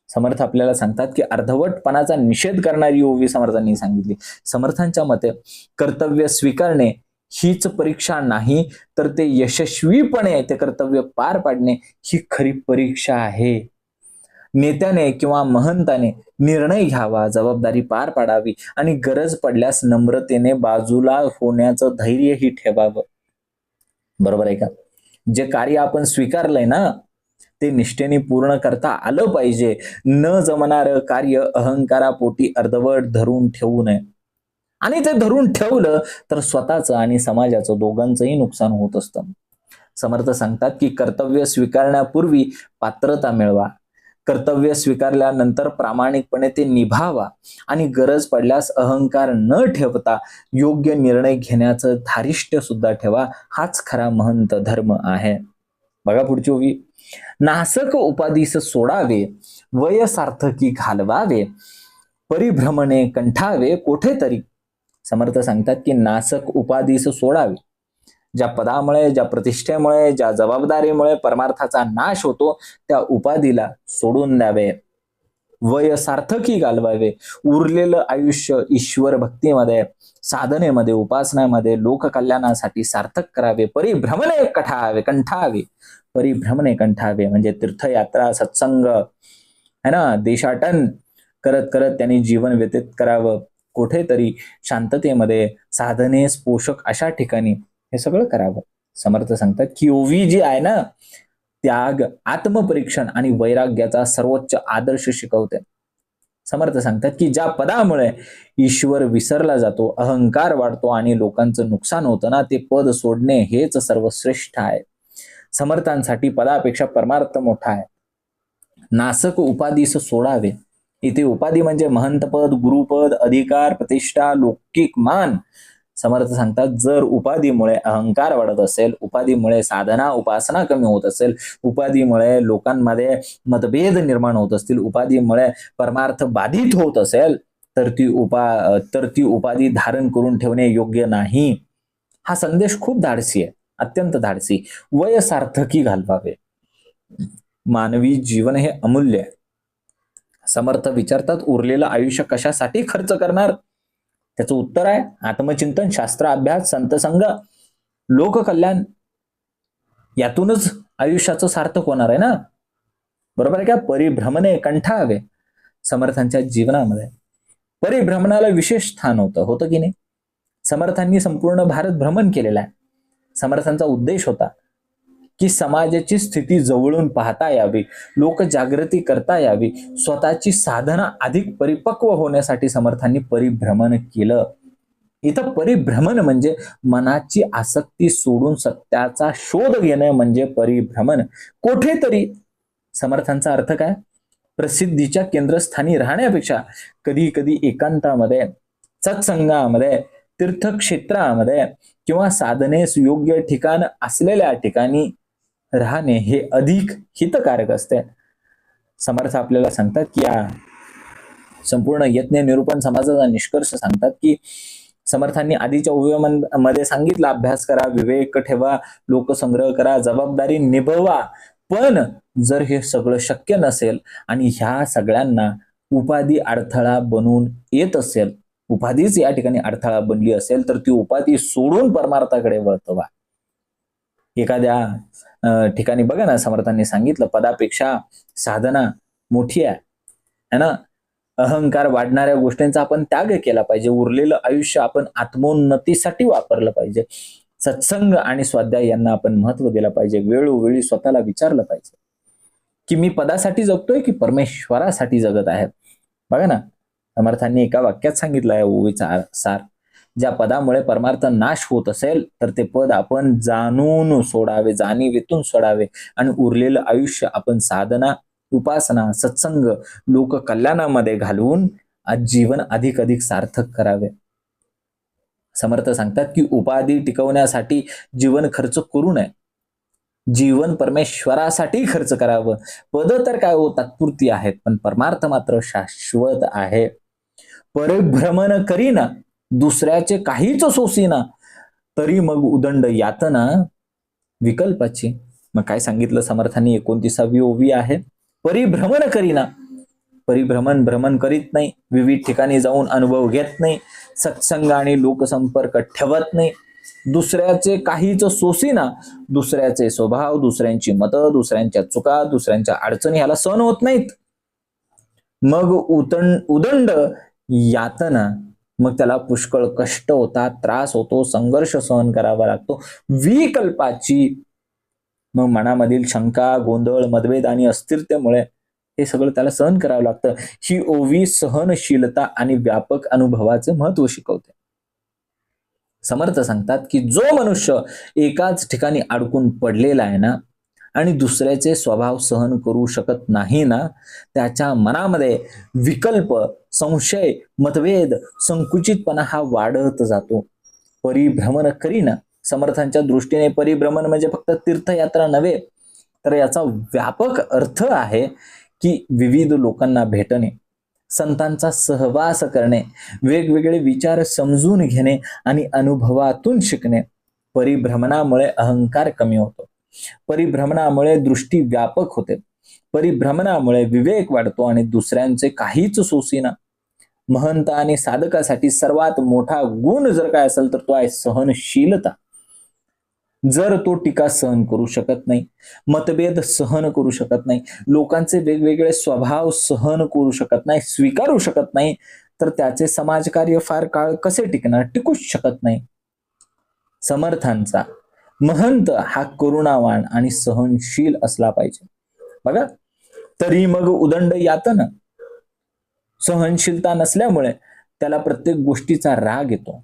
समर्थ आपल्याला सांगतात की अर्धवटपणाचा निषेध करणारी ओवी समर्थांनी सांगितली. समर्थांच्या मते कर्तव्य स्वीकारणे हीच परीक्षा नाही तर ते यशस्वीपणे ते कर्तव्य पार पाडणे ही खरी परीक्षा आहे. नेत्याने किंवा महंताने निर्णय घ्यावा, जबाबदारी पार पाडावी आणि गरज पडल्यास नम्रतेने बाजूला होण्याचं धैर्यही ठेवावं. बरोबर आहे का? जे कार्य आपण स्वीकारलंय ना ते निष्ठेने पूर्ण करता आलं पाहिजे. न जमणारं कार्य अहंकारापोटी अर्धवट धरून ठेवू नये आणि ते धरून ठेवलं तर स्वतःचं आणि समाजाचं दोघांचंही नुकसान होत असतं. समर्थ सांगतात की कर्तव्य स्वीकारण्यापूर्वी पात्रता मिळवा, कर्तव्य स्वीकारल्यानंतर प्रामाणिकपणे ते निभावा आणि गरज पडल्यास अहंकार न ठेवता योग्य निर्णय घेण्याचं धारिष्ट्य सुद्धा ठेवा. हाच खरा महंत धर्म आहे. बघा पुढची ओवी, नासक उपाधीस सोडावे, वय सार्थकी घालवावे, परिभ्रमणे कंठावे कोठेतरी. समर्थ सांगतात की नासक उपाधीस सोडावे. ज्या पदामुळे, ज्या प्रतिष्ठेमुळे, ज्या जबाबदारीमुळे परमार्थाचा नाश होतो त्या उपाधीला सोडून द्यावे. वय सार्थकी घालवावे. उरलेलं आयुष्य ईश्वर भक्तीमध्ये, साधनेमध्ये, उपासनामध्ये, लोककल्याणासाठी सार्थक करावे. परिभ्रमणे कंठावे. परिभ्रमणे कंठावे म्हणजे तीर्थयात्रा, सत्संग है ना, देशाटन करत करत त्यांनी जीवन व्यतीत करावं. कुठेतरी शांततेमध्ये, साधनेस पोषक अशा ठिकाणी हे सगळं करावं. समर्थ सांगतात की ओवी जी आहे ना, त्याग, आत्मपरीक्षण आणि वैराग्याचा सर्वोच्च आदर्श शिकवते. समर्थ सांगतात की ज्या पदामुळे ईश्वर विसरला जातो, अहंकार वाढतो आणि लोकांचं नुकसान होतं ना, ते पद सोडणे हेच सर्वश्रेष्ठ आहे. समर्थांसाठी पदापेक्षा परमार्थ मोठा आहे. नासक उपाधीस सोडावे. इथे उपाधी म्हणजे महंतपद, गुरुपद, अधिकार, प्रतिष्ठा, लौकिक मान. समर्थ सांगतात जर उपाधीमुळे अहंकार वाढत असेल, उपाधीमुळे साधना उपासना कमी होत असेल, उपाधीमुळे लोकांमध्ये मतभेद निर्माण होत असतील, उपाधीमुळे परमार्थ बाधित होत असेल तर ती उपाधी धारण करून ठेवणे योग्य नाही. हा संदेश खूप धाडसी आहे. अत्यंत धाडसी, वय सार्थकी घालवावे. मानवी जीवन हे अमूल्य आहे. समर्थ विचारतात, उरलेलं आयुष्य कशासाठी खर्च करणार? त्याचं उत्तर आहे आत्मचिंतन, शास्त्र अभ्यास, संतसंग, लोककल्याण. यातूनच आयुष्याचं सार्थक होणार आहे ना. बरोबर आहे का? परिभ्रमणे कंठावे. समर्थांच्या जीवनामध्ये परिभ्रमणाला विशेष स्थान होतं की नाही? समर्थांनी संपूर्ण भारत भ्रमण केलेला आहे. समर्थांचा उद्देश होता की समाजाची स्थिती जवळून पाहता यावी, लोकजागृती करता यावी, स्वतःची साधना अधिक परिपक्व होण्यासाठी समर्थांनी परिभ्रमण केलं. इथं परिभ्रमण म्हणजे मनाची आसक्ती सोडून सत्याचा शोध घेणं म्हणजे परिभ्रमण. कोठेतरी समर्थांचा अर्थ काय? प्रसिद्धीच्या केंद्रस्थानी राहण्यापेक्षा कधी कधी एकांतामध्ये, सत्संगामध्ये, तीर्थक्षेत्रामध्ये किंवा साधनेस योग्य ठिकाण असलेल्या ठिकाणी राहणे हे अधिक हितकारक असते. समर्थ आपल्याला सांगतात की या संपूर्ण यज्ञ निरूपण समाजाचा निष्कर्ष सांगतात की समर्थांनी आधीच्या उभयमध्ये सांगितलं, अभ्यास करा, विवेक ठेवा, लोकसंग्रह करा, जबाबदारी निभवा. पण जर हे सगळं शक्य नसेल आणि ह्या सगळ्यांना उपाधी अडथळा बनून येत असेल, उपाधीच या ठिकाणी अडथळा बनली असेल, तर ती उपाधी सोडून परमार्थाकडे वळतवा. एखाद्या ठिकाणी बघा ना, समर्थांनी सांगितलं, पदापेक्षा साधना मोठी आहे ना. अहंकार वाढणाऱ्या गोष्टींचा आपण त्याग केला पाहिजे. उरलेलं आयुष्य आपण आत्मोन्नतीसाठी वापरलं पाहिजे. सत्संग आणि स्वाध्याय यांना आपण महत्व दिलं पाहिजे. वेळोवेळी स्वतःला विचारलं पाहिजे की मी पदासाठी जगतोय की परमेश्वरासाठी जगत आहे. बघा ना, समर्थांनी एका वाक्यात सांगितलं आहे ओवीचा सार, ज्या पदामुळे परमार्थ नाश होत असेल तर ते पद आपण जाणून सोडावे, जाणीवेतून सोडावे आणि उरलेलं आयुष्य आपण साधना, उपासना, सत्संग, लोककल्याणामध्ये घालवून जीवन अधिक अधिक सार्थक करावे. समर्थ सांगतात की उपाधी टिकवण्यासाठी जीवन खर्च करू नये. जीवन परमेश्वरासाठी खर्च करावं. पद तर काय तात्पुरती आहेत, पण परमार्थ मात्र शाश्वत आहे. परिभ्रमण करीना, दुसऱ्याचे काहीच सोसीना, तरी मग उदंड यातना विकल्पाची. मग काय सांगितलं समर्थांनी? 29वी ओवी आहे, परिभ्रमण करीना. परिभ्रमण भ्रमण करीत नाही, विविध ठिकाणी जाऊन अनुभव घेत नाही, सत्संग आणि लोकसंपर्क ठेवत नाही, दुसऱ्याचे काहीच सोसीना, दुसऱ्याचे स्वभाव, दुसऱ्यांची मतं, दुसऱ्यांच्या चुका, दुसऱ्यांच्या अडचणी ह्याला सहन होत नाहीत. मग उदंड यातना, मग त्याला पुष्कळ कष्ट होतात, त्रास होतो, संघर्ष सहन करावा लागतो. विकल्पाची, मग मनामधील शंका, गोंधळ, मतभेद आणि अस्थिरतेमुळे हे सगळं त्याला सहन करावं लागतं. ही ओवी सहनशीलता आणि व्यापक अनुभवाचे महत्व शिकवते. समर्थ सांगतात की जो मनुष्य एकाच ठिकाणी अडकून पडलेला आहे ना आणि दुसऱ्याचे स्वभाव सहन करू शकत नाही ना, त्याच्या मनामध्ये विकल्प, संशय, मतभेद, संकुचितपणा हा वाढत जातो. परिभ्रमण करीना. समर्थांच्या दृष्टीने परिभ्रमण म्हणजे फक्त तीर्थयात्रा नव्हे, तर याचा व्यापक अर्थ आहे की विविध लोकांना भेटणे, संतांचा सहवास करणे, वेगवेगळे विचार समजून घेणे आणि अनुभवातून शिकणे. परिभ्रमणामुळे अहंकार कमी होतो. परिभ्रमणामुळे दृष्टी व्यापक होते. परिभ्रमणामुळे विवेक वाढतो आणि दुसऱ्यांचे काहीच सोसीना. महंत आणि साधकासाठी सर्वात मोठा गुण जर काय असेल तर तो आहे सहनशीलता. जर तो टीका सहन करू शकत नाही, मतभेद सहन करू शकत नाही, लोकांचे वेगवेगळे स्वभाव सहन करू शकत नाही, स्वीकारू शकत नाही, तर त्याचे समाजकार्य फार काळ कसे टिकणार? टिकूच शकत नाही. समर्थांचा महंत हा करुणावान आणि सहनशील असला पाहिजे. बघा, तरी मग उदंड यातना. सहनशीलता नसल्यामुळे त्याला प्रत्येक गोष्टीचा राग येतो,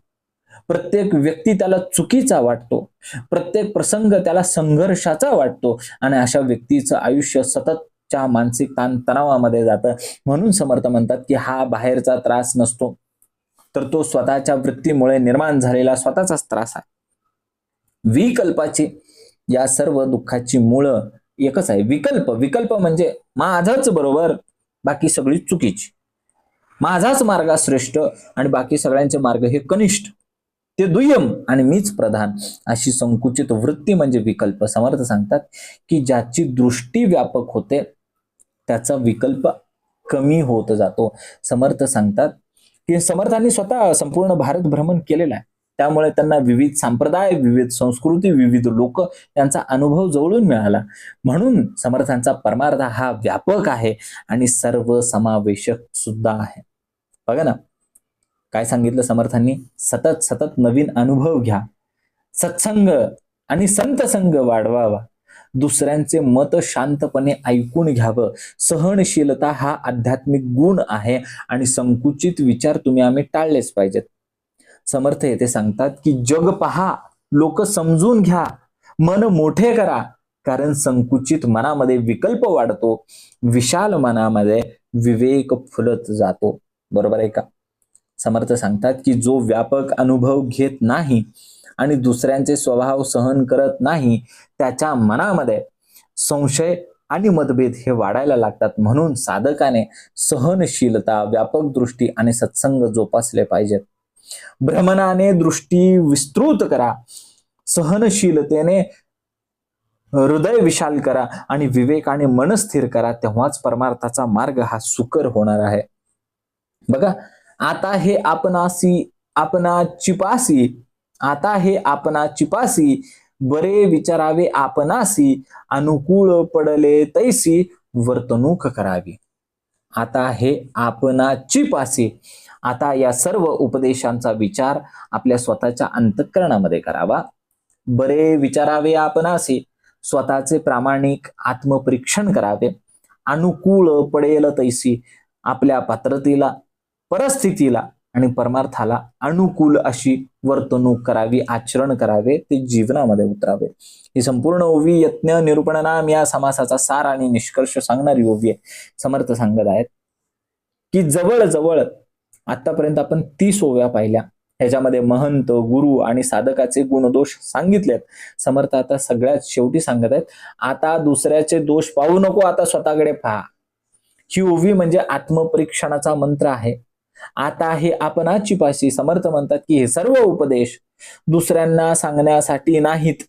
प्रत्येक व्यक्ती त्याला चुकीचा वाटतो, प्रत्येक प्रसंग त्याला संघर्षाचा वाटतो आणि अशा व्यक्तीचं आयुष्य सततच्या मानसिक ताणतणावामध्ये जातं. म्हणून समर्थ म्हणतात की हा बाहेरचा त्रास नसतो, तर तो स्वतःच्या वृत्तीमुळे निर्माण झालेला स्वतःचाच त्रास आहे. विकल्पाची, या सर्व दुःखाची मूळ एकच आहे, विकल्प. विकल्प म्हणजे माझाच बरोबर, बाकी सगळी चुकीची, माझाच मार्ग श्रेष्ठ आणि बाकी सगळ्यांचे मार्ग हे कनिष्ठ. ते दुय्यम आणि मीच प्रधान अशी संकुचित वृत्ती म्हणजे विकल्प. समर्थ सांगतात की ज्याची दृष्टी व्यापक होते त्याचा विकल्प कमी होत जातो. समर्थ सांगतात की समर्थांनी स्वतः संपूर्ण भारत भ्रमण केलेला आहे, त्यामुळे त्यांना विविध संप्रदाय, विविध संस्कृती, विविध लोक यांचा अनुभव जवळून मिळाला. म्हणून समर्थांचा परमार्थ हा व्यापक आहे आणि सर्वसमावेशक सुद्धा आहे. बघा ना काय सांगितलं समर्थांनी, सतत सतत नवीन अनुभव घ्या, सत्संग आणि संत संग वाढवावा, दुसऱ्यांचे मत शांतपणे ऐकून घ्यावं, सहनशीलता हा आध्यात्मिक गुण आहे आणि संकुचित विचार आम्ही टाळलेच पाहिजेत. समर्थ येथे सांगतात की जग पहा, लोक समजून घ्या, मन मोठे करा, कारण संकुचित मनामध्ये विकल्प वाढतो, विशाल मनामध्ये विवेक फुलत जातो. बरोबर आहे का? समर्थ सांगतात की जो व्यापक अनुभव घेत नाही आणि दुसऱ्यांचे स्वभाव सहन करत नाही त्याच्या मनामध्ये संशय आणि मतभेद हे वाढायला लागतात. म्हणून साधकाने सहनशीलता, व्यापक दृष्टी आणि सत्संग जोपासले पाहिजेत. भ्रमणाने दृष्टी विस्तृत करा, सहनशीलतेने हृदय विशाल करा आणि विवेकाने मन स्थिर करा, तेव्हाच परमार्थाचा मार्ग हा सुकर होणार आहे. बघा, आता हे आपणाची पासी, आता हे आपणाची पासी, बरे विचारावे आपणासी, अनुकूल पडले तैसी वर्तणूक करावी. आता हे आपणाची पासी, आता या सर्व उपदेशांचा विचार आपल्या स्वतःच्या अंतःकरणामध्ये करावा. बरे विचारावे आपणासी, स्वतःचे प्रामाणिक आत्मपरीक्षण करावे. अनुकूल पडेल तैसी, आपल्या पात्रतेला, परिस्थितीला आणि परमार्थाला अनुकूल अशी वर्तणूक करावी, आचरण करावे, ते जीवनामध्ये उतरावे. ही संपूर्ण ओवी यज्ञ निरूपण नाम या समासाचा सार आणि निष्कर्ष सांगणारी ओवी आहे. समर्थ सांगत आहेत की जवळजवळ आतापर्यंत आपण 30 ओव्या पाहिल्या, ह्याच्यामध्ये महंत, गुरु आणि साधकाचे गुणदोष सांगितलेत. समर्थ आता सगळ्यात शेवटी सांगत आहेत, आता दुसऱ्याचे दोष पाहू नको, आता स्वतःकडे पहा. ही ओवी म्हणजे आत्मपरीक्षणाचा मंत्र आहे. आता हे आपणाची पाशी. समर्थ म्हणतात की हे सर्व उपदेश दुसऱ्यांना सांगण्यासाठी नाहीत,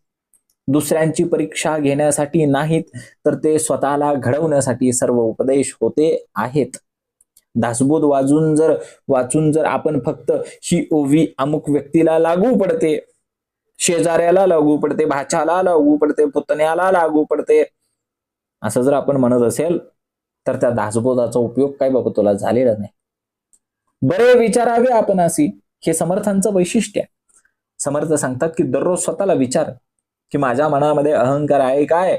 दुसऱ्यांची परीक्षा घेण्यासाठी नाहीत, तर ते स्वतःला घडवण्यासाठी सर्व उपदेश होते आहेत. दासबोध वाचून जर आपण फक्त ही ओवी अमुक व्यक्तीला लागू पडते, शेजाऱ्याला लागू पडते, भाच्याला लागू पडते, पुतण्याला लागू पडते, असं जर आपण म्हणत असेल तर त्या दासबोधाचा उपयोग काय बाबा तुला झालेला नाही. बरे विचारावे आपणासी, हे समर्थांचं वैशिष्ट्य आहे. समर्थ सांगतात की दररोज स्वतःला विचार की माझ्या मनामध्ये अहंकार आहे काय,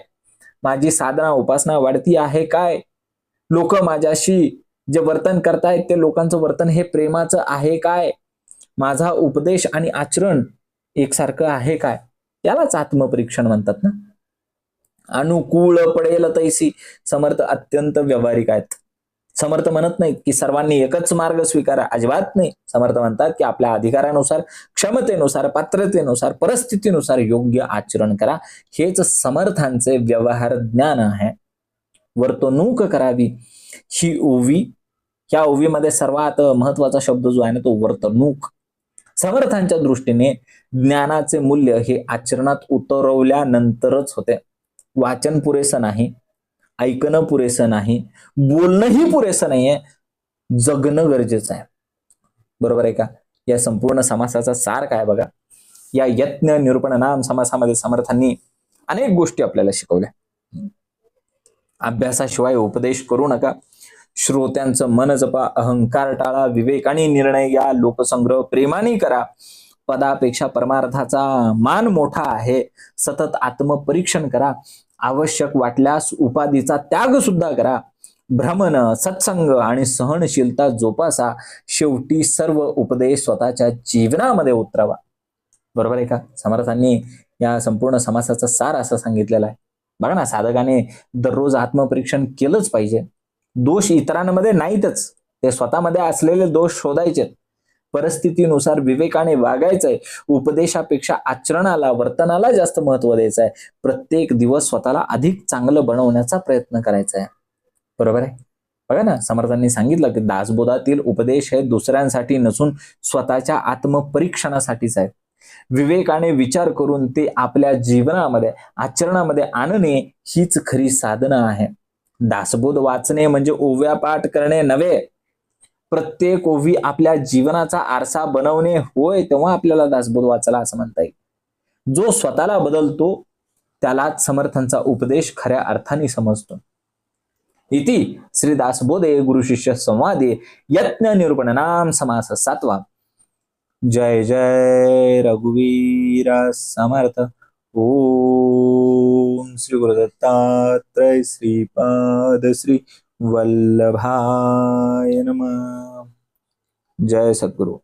माझी साधना उपासना वाढती आहे काय, लोक माझ्याशी जे वर्तन करतायत ते लोकांचं वर्तन हे प्रेमाचं आहे काय, माझा उपदेश आणि आचरण एकसारखं आहे काय, यालाच आत्मपरीक्षण म्हणतात ना. अनुकूल पडेल तैसी, समर्थ अत्यंत व्यावहारिक आहेत. समर्थ म्हणत नाहीत की सर्वांनी एकच मार्ग स्वीकारा, अजिबात नाही. समर्थ म्हणतात की आपल्या अधिकारानुसार, क्षमतेनुसार, पात्रतेनुसार, परिस्थितीनुसार योग्य आचरण करा. हेच समर्थांचे व्यवहार ज्ञान आहे. वर्तणूक करावी ही ओवी, या ओवीमध्ये सर्वात महत्वाचा शब्द जो आहे ना तो वर्तणूक. समर्थांच्या दृष्टीने ज्ञानाचे मूल्य हे आचरणात उतरवल्यानंतरच होते. वाचन पुरेसं नाही, ऐकणं पुरेसं नाही, बोलणंही पुरेसं नाहीये, जगणं गरजेचं आहे. बरोबर आहे का? या संपूर्ण समासाचा सार काय बघा. या यज्ञ निरूपण नाम समासामध्ये समर्थांनी अनेक गोष्टी आपल्याला शिकवल्या. अभ्यासाशिवाय उपदेश करू नका, श्रोत्यांचं मन जपा, अहंकार टाळा, विवेकाने निर्णय घ्या, लोकसंग्रह प्रेमाने करा, पदापेक्षा परमार्थाचा मान मोठा आहे, सतत आत्मपरीक्षण करा, आवश्यक वाटल्यास उपाधीचा त्याग सुद्धा करा, भ्रमण, सत्संग आणि सहनशीलता जोपासा, शेवटी सर्व उपदेश स्वतःच्या जीवनामध्ये उतरावा. बरोबर आहे का? समर्थांनी या संपूर्ण समासाचा सार असं सांगितलेला आहे. बघा ना, साधकाने दररोज आत्मपरीक्षण केलंच पाहिजे. दोष इतरांमध्ये नाहीतच, ते स्वतःमध्ये असलेले दोष शोधायचे, परिस्थितीनुसार विवेकाने वागायचंय, उपदेशापेक्षा आचरणाला, वर्तनाला जास्त महत्व द्यायचं आहे, प्रत्येक दिवस स्वतःला अधिक चांगलं बनवण्याचा प्रयत्न करायचा आहे. बरोबर आहे? बघा ना, समर्थांनी सांगितलं की दासबोधातील उपदेश हे दुसऱ्यांसाठी नसून स्वतःच्या आत्मपरीक्षणासाठीच आहे. विवेकाने विचार करून ते आपल्या जीवनामध्ये आचरणामध्ये आणणे हीच खरी साधना आहे. दासबोध वाचणे म्हणजे ओव्या पाठ करणे नव्हे, प्रत्येक ओवी आपल्या जीवनाचा आरसा बनवणे होय. तेव्हा आपल्याला दासबोध वाचायला असं म्हणता येईल. जो स्वतःला बदलतो त्यालाच समर्थांचा उपदेश खऱ्या अर्थाने समजतो. इति श्री दासबोधे गुरु शिष्य संवादे यज्ञ निरूपण नाम समास 7वा. जय जय रघुवीर समर्थ. ओम श्री गुरुदत्तात्रय श्रीपाद श्री वल्लभाय नमः. जय सद्गुरु.